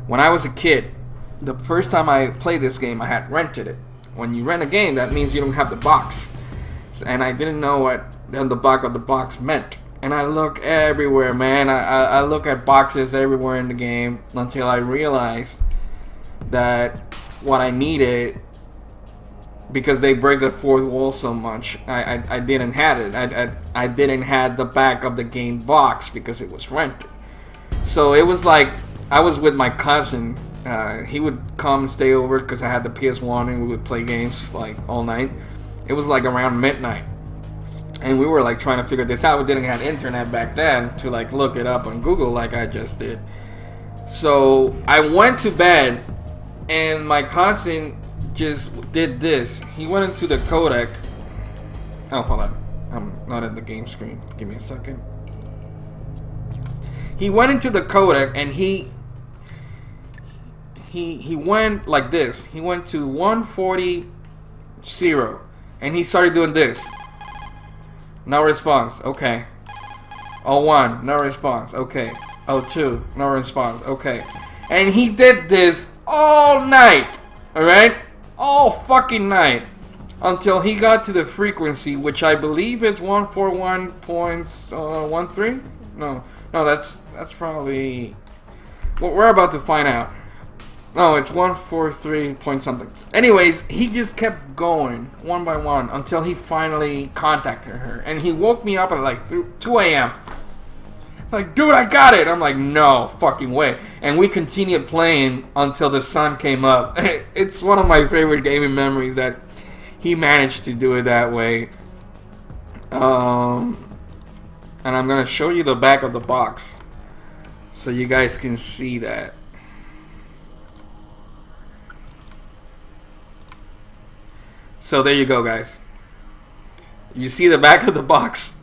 when I was a kid, the first time I played this game, I had rented it. When you rent a game, that means you don't have the box. And I didn't know what on the back of the box meant. And I look everywhere, man. I look at boxes everywhere in the game until I realized that what I needed, because they break the fourth wall so much, I didn't have it. I didn't have the back of the game box because it was rented. So it was like I was with my cousin. He would come and stay over because I had the PS1 and we would play games like all night. It was like around midnight. And we were like trying to figure this out. We didn't have internet back then to like look it up on Google like I just did. So I went to bed and my cousin just did this. He went into the codec. Oh, hold on. I'm not in the game screen. Give me a second. He went into the codec and he went like this. He went to 140.0 and he started doing this. No response. Okay. 01. No response. Okay. 02. No response. Okay. And he did this all night. Alright? All fucking night. Until he got to the frequency, which I believe is 141.13? No, that's probably... Well, we're about to find out. No, it's 143 point something. Anyways, he just kept going one by one until he finally contacted her. And he woke me up at like 2 a.m. It's like, dude, I got it. I'm like, no fucking way. And we continued playing until the sun came up. It's one of my favorite gaming memories that he managed to do it that way. And I'm going to show you the back of the box so you guys can see that. So there you go, guys. You see the back of the box.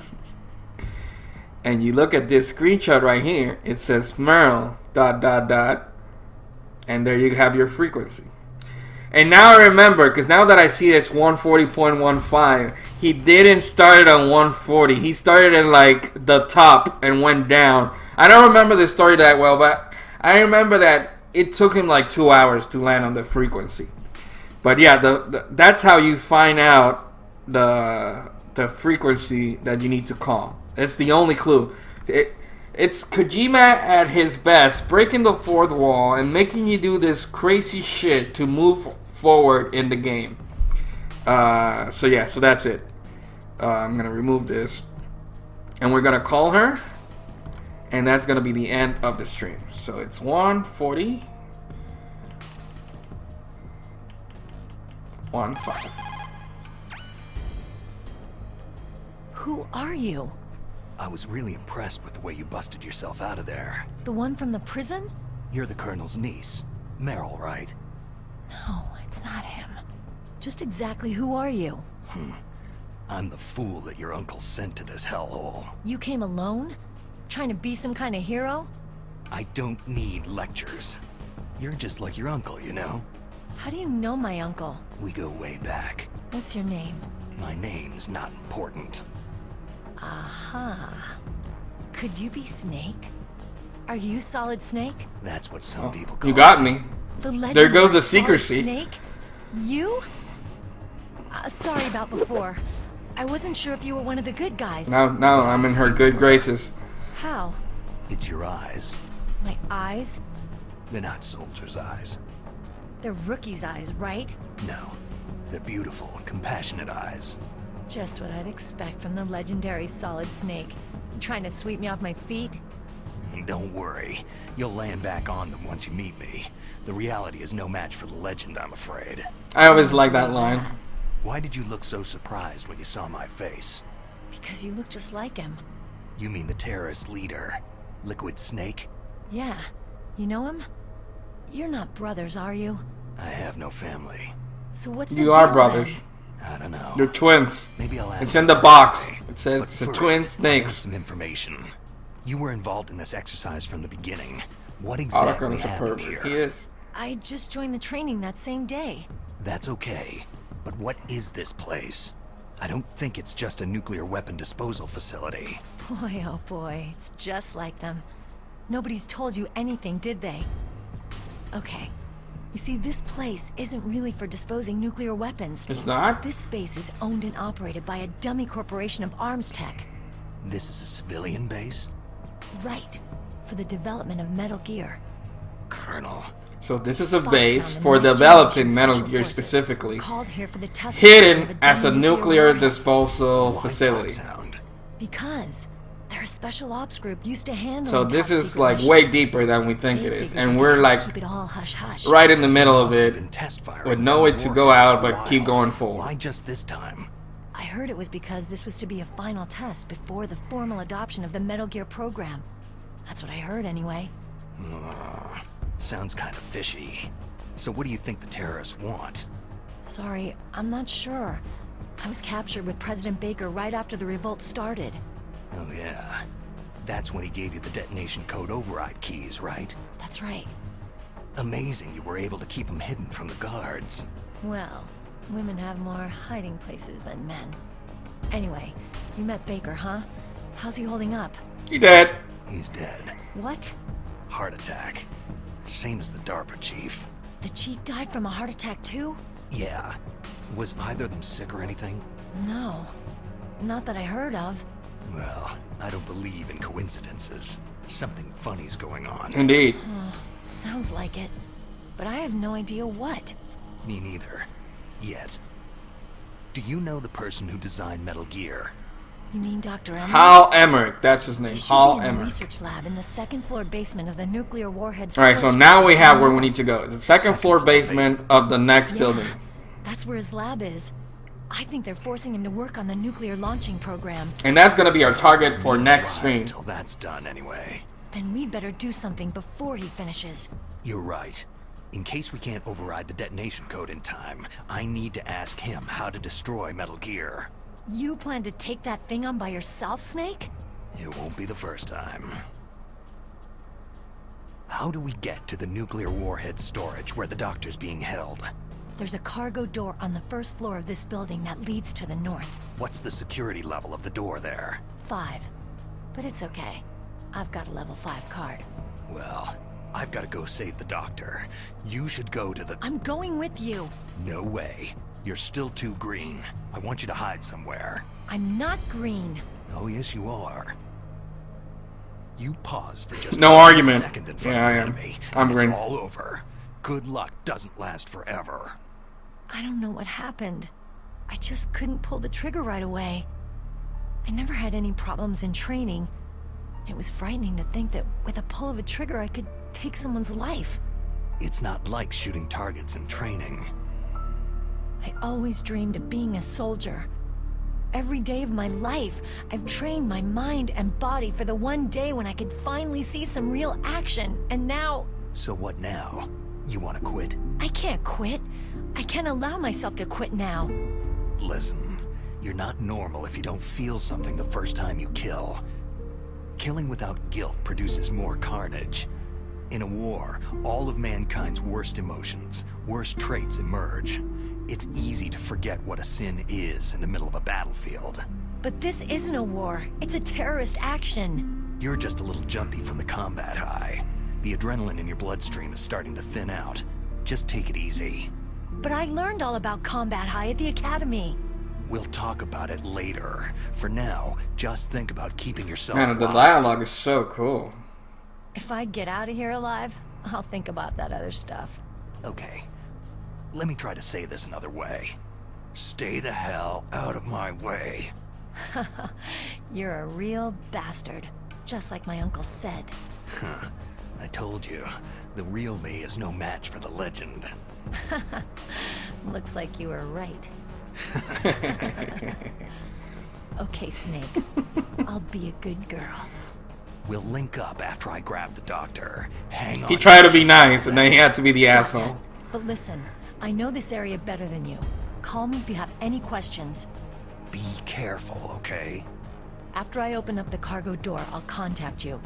And you look at this screenshot right here. It says Merle ... And there you have your frequency. And now I remember, because now that I see it's 140.15, he didn't start it on 140. He started in like the top and went down. I don't remember the story that well, but I remember that it took him like 2 hours to land on the frequency. But yeah, that's how you find out the frequency that you need to call. It's the only clue. It's Kojima at his best, breaking the fourth wall and making you do this crazy shit to move forward in the game. So that's it. I'm gonna remove this, and we're gonna call her, and that's gonna be the end of the stream. So it's 1:40. 1:05. Who are you? I was really impressed with the way you busted yourself out of there. The one from the prison? You're the Colonel's niece. Meryl, right? No, it's not him. Just exactly who are you? I'm the fool that your uncle sent to this hellhole. You came alone? Trying to be some kind of hero? I don't need lectures. You're just like your uncle, you know? How do you know my uncle? We go way back. What's your name? My name's not important. Aha. Could you be Snake? Are you Solid Snake? That's what some people call You got me. The There goes the legendary Solid secrecy. Snake? You? Sorry about before. I wasn't sure if you were one of the good guys. Now I'm in her good graces. How? It's your eyes. My eyes? They're not soldiers' eyes. They're rookie's eyes, right? No. They're beautiful, compassionate eyes. Just what I'd expect from the legendary Solid Snake. You trying to sweep me off my feet? Don't worry. You'll land back on them once you meet me. The reality is no match for the legend, I'm afraid. I always like that line. Why did you look so surprised when you saw my face? Because you look just like him. You mean the terrorist leader, Liquid Snake? Yeah. You know him? You're not brothers, are you? I have no family. So what's the You deal are then? brothers. I don't know. You're twins. Maybe I'll ask It's you in the about box. why. It says But it's a first, twin I'll give snakes. some information. You were involved in this exercise from the beginning. What Otacon exactly is a happened pervert. here? He is. I just joined the training that same day. That's okay. But what is this place? I don't think it's just a nuclear weapon disposal facility. Boy, oh boy, it's just like them. Nobody's told you anything, did they? Okay. You see, this place isn't really for disposing nuclear weapons. It's not? This base is owned and operated by a dummy corporation of arms tech. This is a civilian base? Right. For the development of Metal Gear. Colonel. So this is a Foxhound base and for Next developing Generation Metal Special Gear Forces specifically, called here for the testing of hidden as a dummy nuclear warhead. disposal Why facility. Foxhound? Because they're a special ops group used to handle. So this top is secret like missions. way deeper than we think They it is, figured and they we're could like keep it all hush hush. right in the middle of Must have it, been test firing with no way to go warheads out for a but keep while. going forward. Why just this time? I heard it was because this was to be a final test before the formal adoption of the Metal Gear program. That's what I heard anyway. Sounds kind of fishy. So what do you think the terrorists want? Sorry, I'm not sure. I was captured with President Baker right after the revolt started. Oh yeah. That's when he gave you the detonation code override keys, right? That's right. Amazing you were able to keep them hidden from the guards. Well, women have more hiding places than men. Anyway, you met Baker, huh? How's he holding up? He dead. He's dead. What? Heart attack. Same as the DARPA chief. The chief died from a heart attack too? Yeah. Was either of them sick or anything? No. Not that I heard of. Well, I don't believe in coincidences. Something funny's going on. Indeed. Sounds like it. But I have no idea what. Me neither. Yet. Do you know the person who designed Metal Gear? You mean Dr. Emmerich? Hal Emmerich, that's his name. He should Hal be in the Emmerich. research lab in the second floor basement of the nuclear warhead Alright, so storage now we facility have where we north. need to go. It's the second floor basement of the next Yeah, building. That's where his lab is. I think they're forcing him to work on the nuclear launching program. And that's gonna be our target for next stream. Until that's done anyway. Then we'd better do something before he finishes. You're right. In case we can't override the detonation code in time, I need to ask him how to destroy Metal Gear. You plan to take that thing on by yourself, Snake? It won't be the first time. How do we get to the nuclear warhead storage where the doctor's being held? There's a cargo door on the first floor of this building that leads to the north. What's the security level of the door there? 5. But it's okay. I've got a level 5 card. Well, I've got to go save the doctor. You should go to the... I'm going with you. No way. You're still too green. I want you to hide somewhere. I'm not green. Oh, yes, you are. You pause for just no a argument. second in front Yeah, of I the am. enemy, I'm and green. it's all over. Good luck doesn't last forever. I don't know what happened. I just couldn't pull the trigger right away. I never had any problems in training. It was frightening to think that with a pull of a trigger I could take someone's life. It's not like shooting targets in training. I always dreamed of being a soldier. Every day of my life, I've trained my mind and body for the one day when I could finally see some real action, and now... So what now? You want to quit? I can't quit. I can't allow myself to quit now. Listen, you're not normal if you don't feel something the first time you kill. Killing without guilt produces more carnage. In a war, all of mankind's worst emotions, worst traits emerge. It's easy to forget what a sin is in the middle of a battlefield. But this isn't a war. It's a terrorist action. You're just a little jumpy from the combat high. The adrenaline in your bloodstream is starting to thin out. Just take it easy. But I learned all about combat high at the academy. We'll talk about it later. For now, just think about keeping yourself Man, the alive. dialogue is so cool. If I get out of here alive, I'll think about that other stuff. Okay. Let me try to say this another way. Stay the hell out of my way. You're a real bastard, just like my uncle said. Huh. I told you, the real me is no match for the legend. Looks like you were right. Okay, Snake. I'll be a good girl. We'll link up after I grab the doctor. Hang on. He tried to be nice, and then he had to be the asshole. But listen, I know this area better than you. Call me if you have any questions. Be careful, okay? After I open up the cargo door, I'll contact you.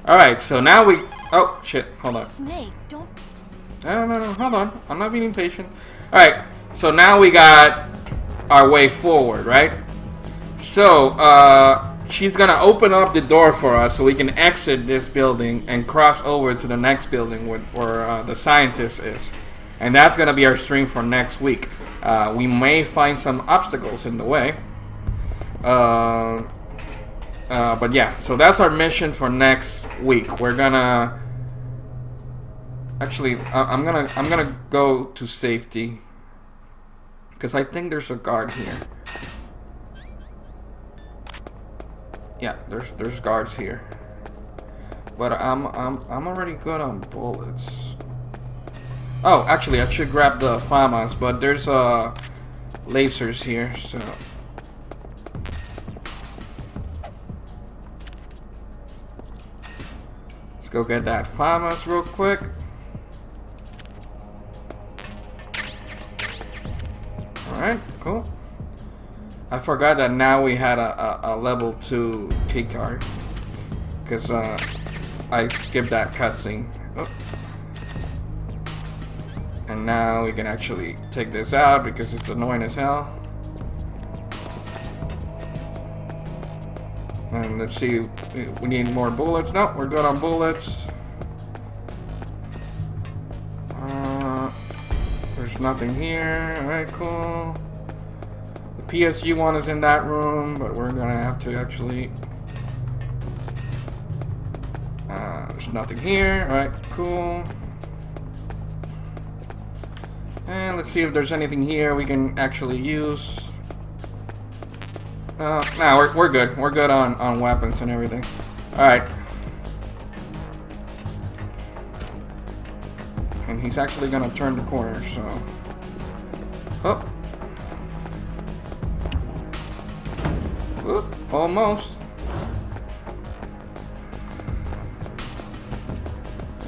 Alright, so now we... Oh, shit. Hold on. Snake, don't... No. Hold on. I'm not being impatient. Alright, so now we got our way forward, right? So, she's gonna open up the door for us so we can exit this building and cross over to the next building where the scientist is. And that's gonna be our stream for next week. We may find some obstacles in the way. But yeah, so that's our mission for next week. We're gonna... Actually, I'm gonna go to safety. Because I think there's a guard here. Yeah, there's guards here. But I'm already good on bullets. Oh, actually, I should grab the FAMAS, but there's lasers here, so... Let's go get that FAMAS real quick. Alright, cool. I forgot that now we had a level 2 keycard. Because I skipped that cutscene. Oh. And now we can actually take this out because it's annoying as hell. And let's see, we need more bullets. No, we're good on bullets. There's nothing here. Alright, cool. The PSG one is in that room, but we're gonna have to actually... there's nothing here. Alright, cool. And let's see if there's anything here we can actually use. No, we're good. We're good on weapons and everything. Alright. And he's actually gonna turn the corner, so... Oh. Oop, almost.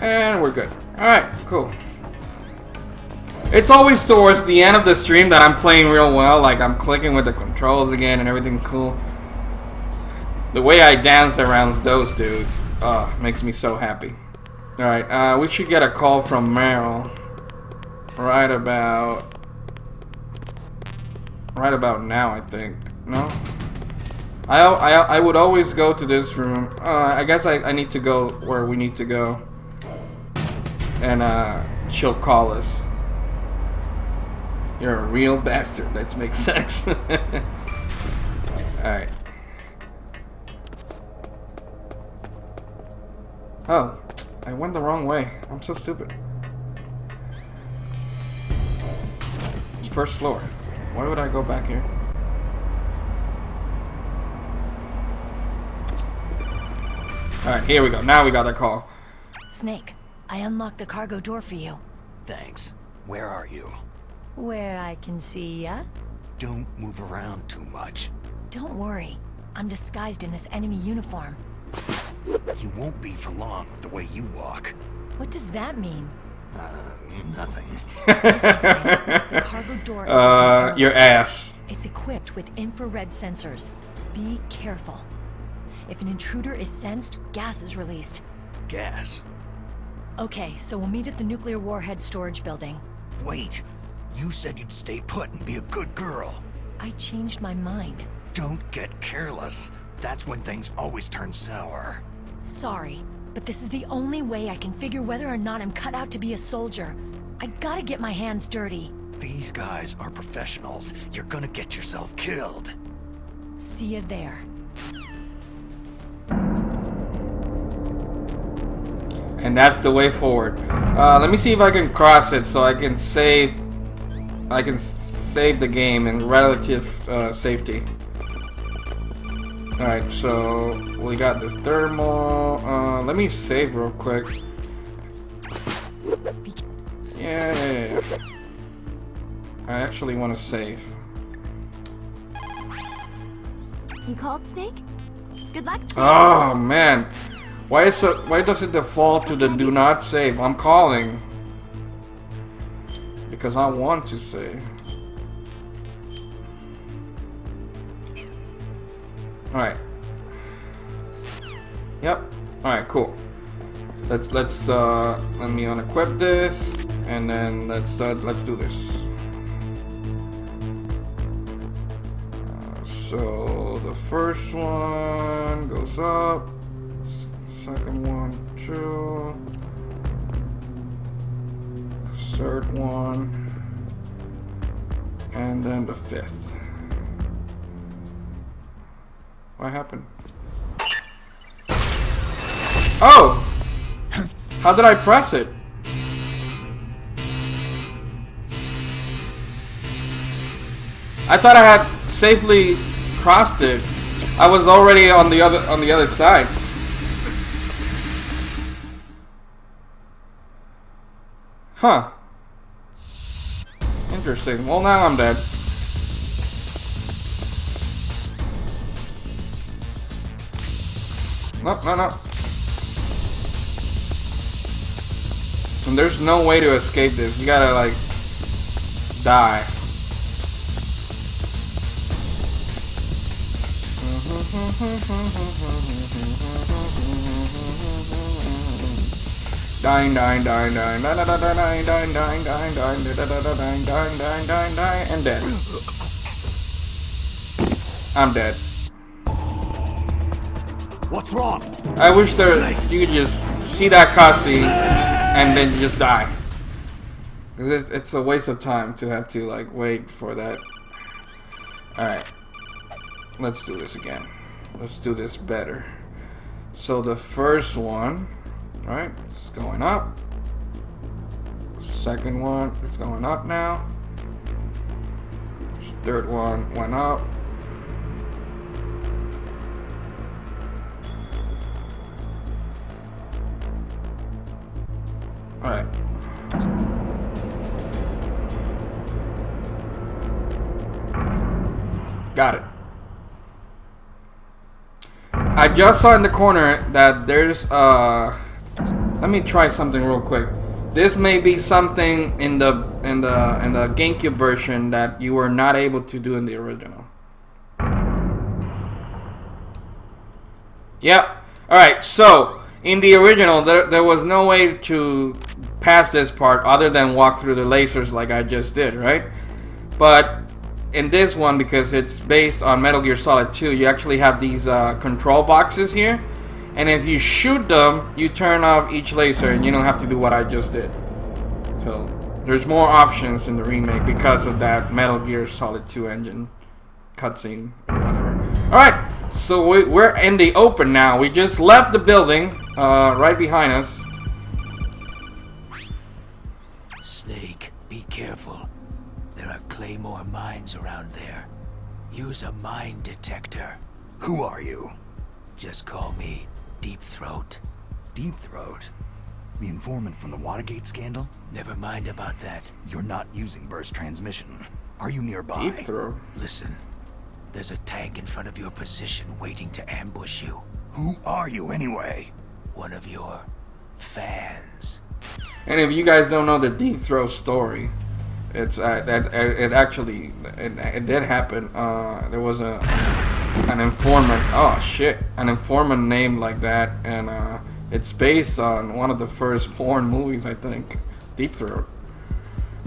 And we're good. Alright, cool. It's always towards the end of the stream that I'm playing real well. Like, I'm clicking with the controls again and everything's cool. The way I dance around those dudes makes me so happy. Alright, we should get a call from Meryl right about now, I think. No? I would always go to this room. I guess I need to go where we need to go. And she'll call us. You're a real bastard. Let's make sex. Alright. Oh, I went the wrong way. I'm so stupid. It's first floor. Why would I go back here? Alright, here we go. Now we got a call. Snake, I unlocked the cargo door for you. Thanks. Where are you? Where I can see ya. Don't move around too much. Don't worry. I'm disguised in this enemy uniform. You won't be for long with the way you walk. What does that mean? Nothing. Listen, Snake, the cargo door is your ass. It's equipped with infrared sensors. Be careful. If an intruder is sensed, gas is released. Gas? Okay, so we'll meet at the nuclear warhead storage building. Wait. You said you'd stay put and be a good girl. I changed my mind. Don't get careless. That's when things always turn sour. Sorry, but this is the only way I can figure whether or not I'm cut out to be a soldier. I gotta get my hands dirty. These guys are professionals. You're gonna get yourself killed. See you there. And that's the way forward. Let me see if I can cross it so I can save. I can save the game in relative safety. Alright, so we got this thermal. Let me save real quick. Yeah. I actually want to save. You called, Snake? Good luck, Snake. Oh man, why does it default to the do not save? I'm calling because I want to save. All right. Yep. All right. Cool. Let's let me unequip this and then let's do this. So the first one goes up, second one true, third one, and then the fifth. What happened? Oh! How did I press it? I thought I had safely crossed it. I was already on the other side. Huh. Interesting. Well, now I'm dead. No. And there's no way to escape this. You gotta, like, die. Dying, and dead. I'm dead. What's wrong? I wish you could just see that cutscene and then just die. Cause it's a waste of time to have to like wait for that. All right. Let's do this again. Let's do this better. So the first one, right? It's going up. Second one, it's going up now. Third one went up. All right. Got it. I just saw in the corner that there's let me try something real quick. This may be something in the GameCube version that you were not able to do in the original. Yep. All right. So in the original, there was no way to pass this part other than walk through the lasers like I just did, right? But in this one, because it's based on Metal Gear Solid 2, you actually have these control boxes here, and if you shoot them, you turn off each laser, and you don't have to do what I just did. So there's more options in the remake because of that Metal Gear Solid 2 engine cutscene or whatever. Alright, so we're in the open now. We just left the building right behind us. Snake, be careful. There are Claymore mines around there. Use a mine detector. Who are you? Just call me Deep Throat. Deep Throat? The informant from the Watergate scandal? Never mind about that. You're not using burst transmission. Are you nearby? Deep Throat. Listen, there's a tank in front of your position waiting to ambush you. Who are you anyway? One of your fans. And if you guys don't know the Deep Throat story, it's it did happen. There was an informant. Oh shit, an informant named like that, and it's based on one of the first porn movies, I think, Deep Throat.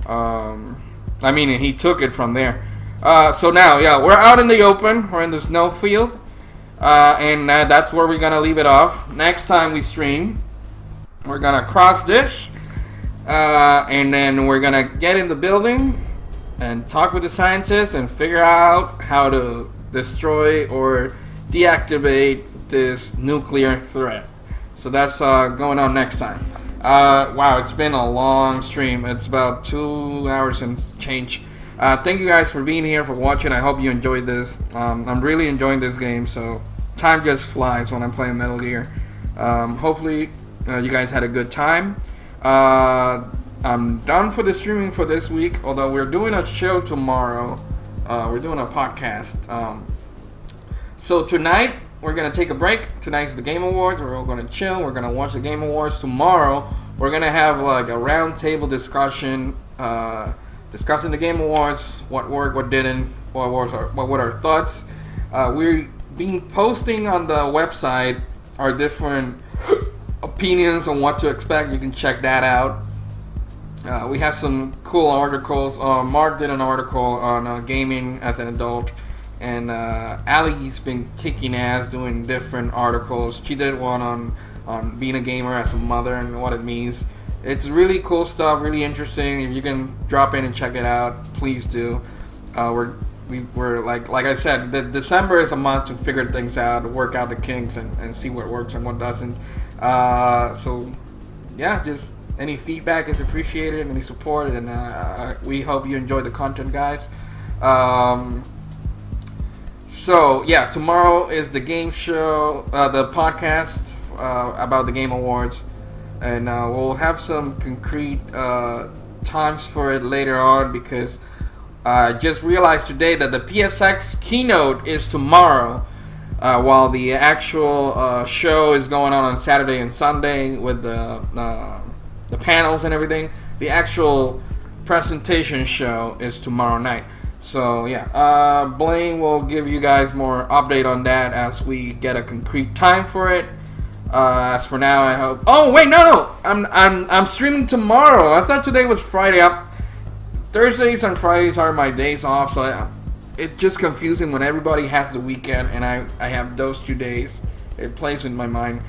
I mean, he took it from there. So now, yeah, we're out in the open. We're in the snowfield, and that's where we're gonna leave it off. Next time we stream, we're gonna cross this. And then we're gonna get in the building and talk with the scientists and figure out how to destroy or deactivate this nuclear threat. So that's going on next time. Wow, it's been a long stream. It's about 2 hours and change. Thank you guys for being here, for watching. I hope you enjoyed this. I'm really enjoying this game, so time just flies when I'm playing Metal Gear. Hopefully you guys had a good time. I'm done for the streaming for this week, although we're doing a show tomorrow. We're doing a podcast. So tonight, we're going to take a break. Tonight's the Game Awards. We're all going to chill. We're going to watch the Game Awards. Tomorrow, we're going to have like a round table discussion, discussing the Game Awards, what worked, what didn't, what were our thoughts. We're been posting on the website our different opinions on what to expect. You can check that out. We have some cool articles. Mark did an article on gaming as an adult, and Allie's been kicking ass doing different articles. She did one on being a gamer as a mother and what it means. It's really cool stuff, really interesting. If you can drop in and check it out, please do. We're like I said, December is a month to figure things out, work out the kinks, and see what works and what doesn't. So yeah, just any feedback is appreciated, any support, and we hope you enjoy the content, guys. So yeah, tomorrow is the game show, the podcast about the Game Awards, and we'll have some concrete times for it later on, because I just realized today that the PSX keynote is tomorrow. While the actual show is going on Saturday and Sunday with the panels and everything, the actual presentation show is tomorrow night. So yeah, Blaine will give you guys more update on that as we get a concrete time for it. As for now, I hope. Oh wait, no, I'm streaming tomorrow. I thought today was Friday. Thursdays and Fridays are my days off, so it's just confusing when everybody has the weekend and I have those 2 days. It plays in my mind.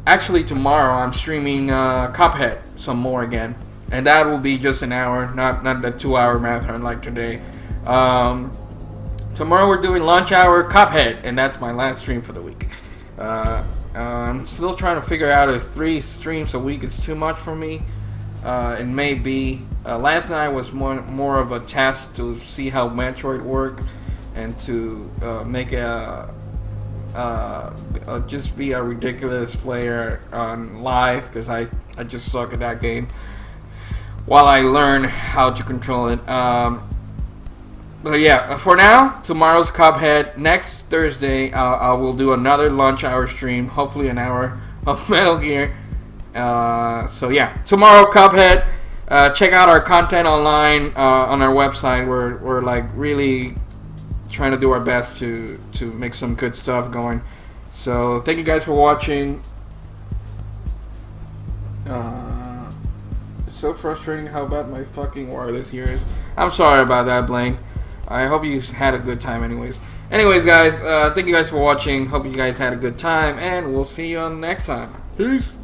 Actually, tomorrow I'm streaming Cuphead some more again, and that will be just an hour, not the 2-hour marathon like today. Tomorrow we're doing lunch hour Cuphead, and that's my last stream for the week. I'm still trying to figure out if 3 streams a week is too much for me. It may be. Last night was more of a test to see how Metroid worked, and to make just be a ridiculous player on live, because I just suck at that game, while I learn how to control it. But yeah, for now, tomorrow's Cuphead. Next Thursday, I will do another lunch hour stream, hopefully an hour of Metal Gear. So yeah, tomorrow Cuphead. Check out our content online on our website. We're like really trying to do our best to make some good stuff going. So thank you guys for watching. It's so frustrating how bad my fucking wireless here is. I'm sorry about that, Blaine. I hope you had a good time anyways. Anyways, guys, thank you guys for watching. Hope you guys had a good time, and we'll see you on the next time. Peace.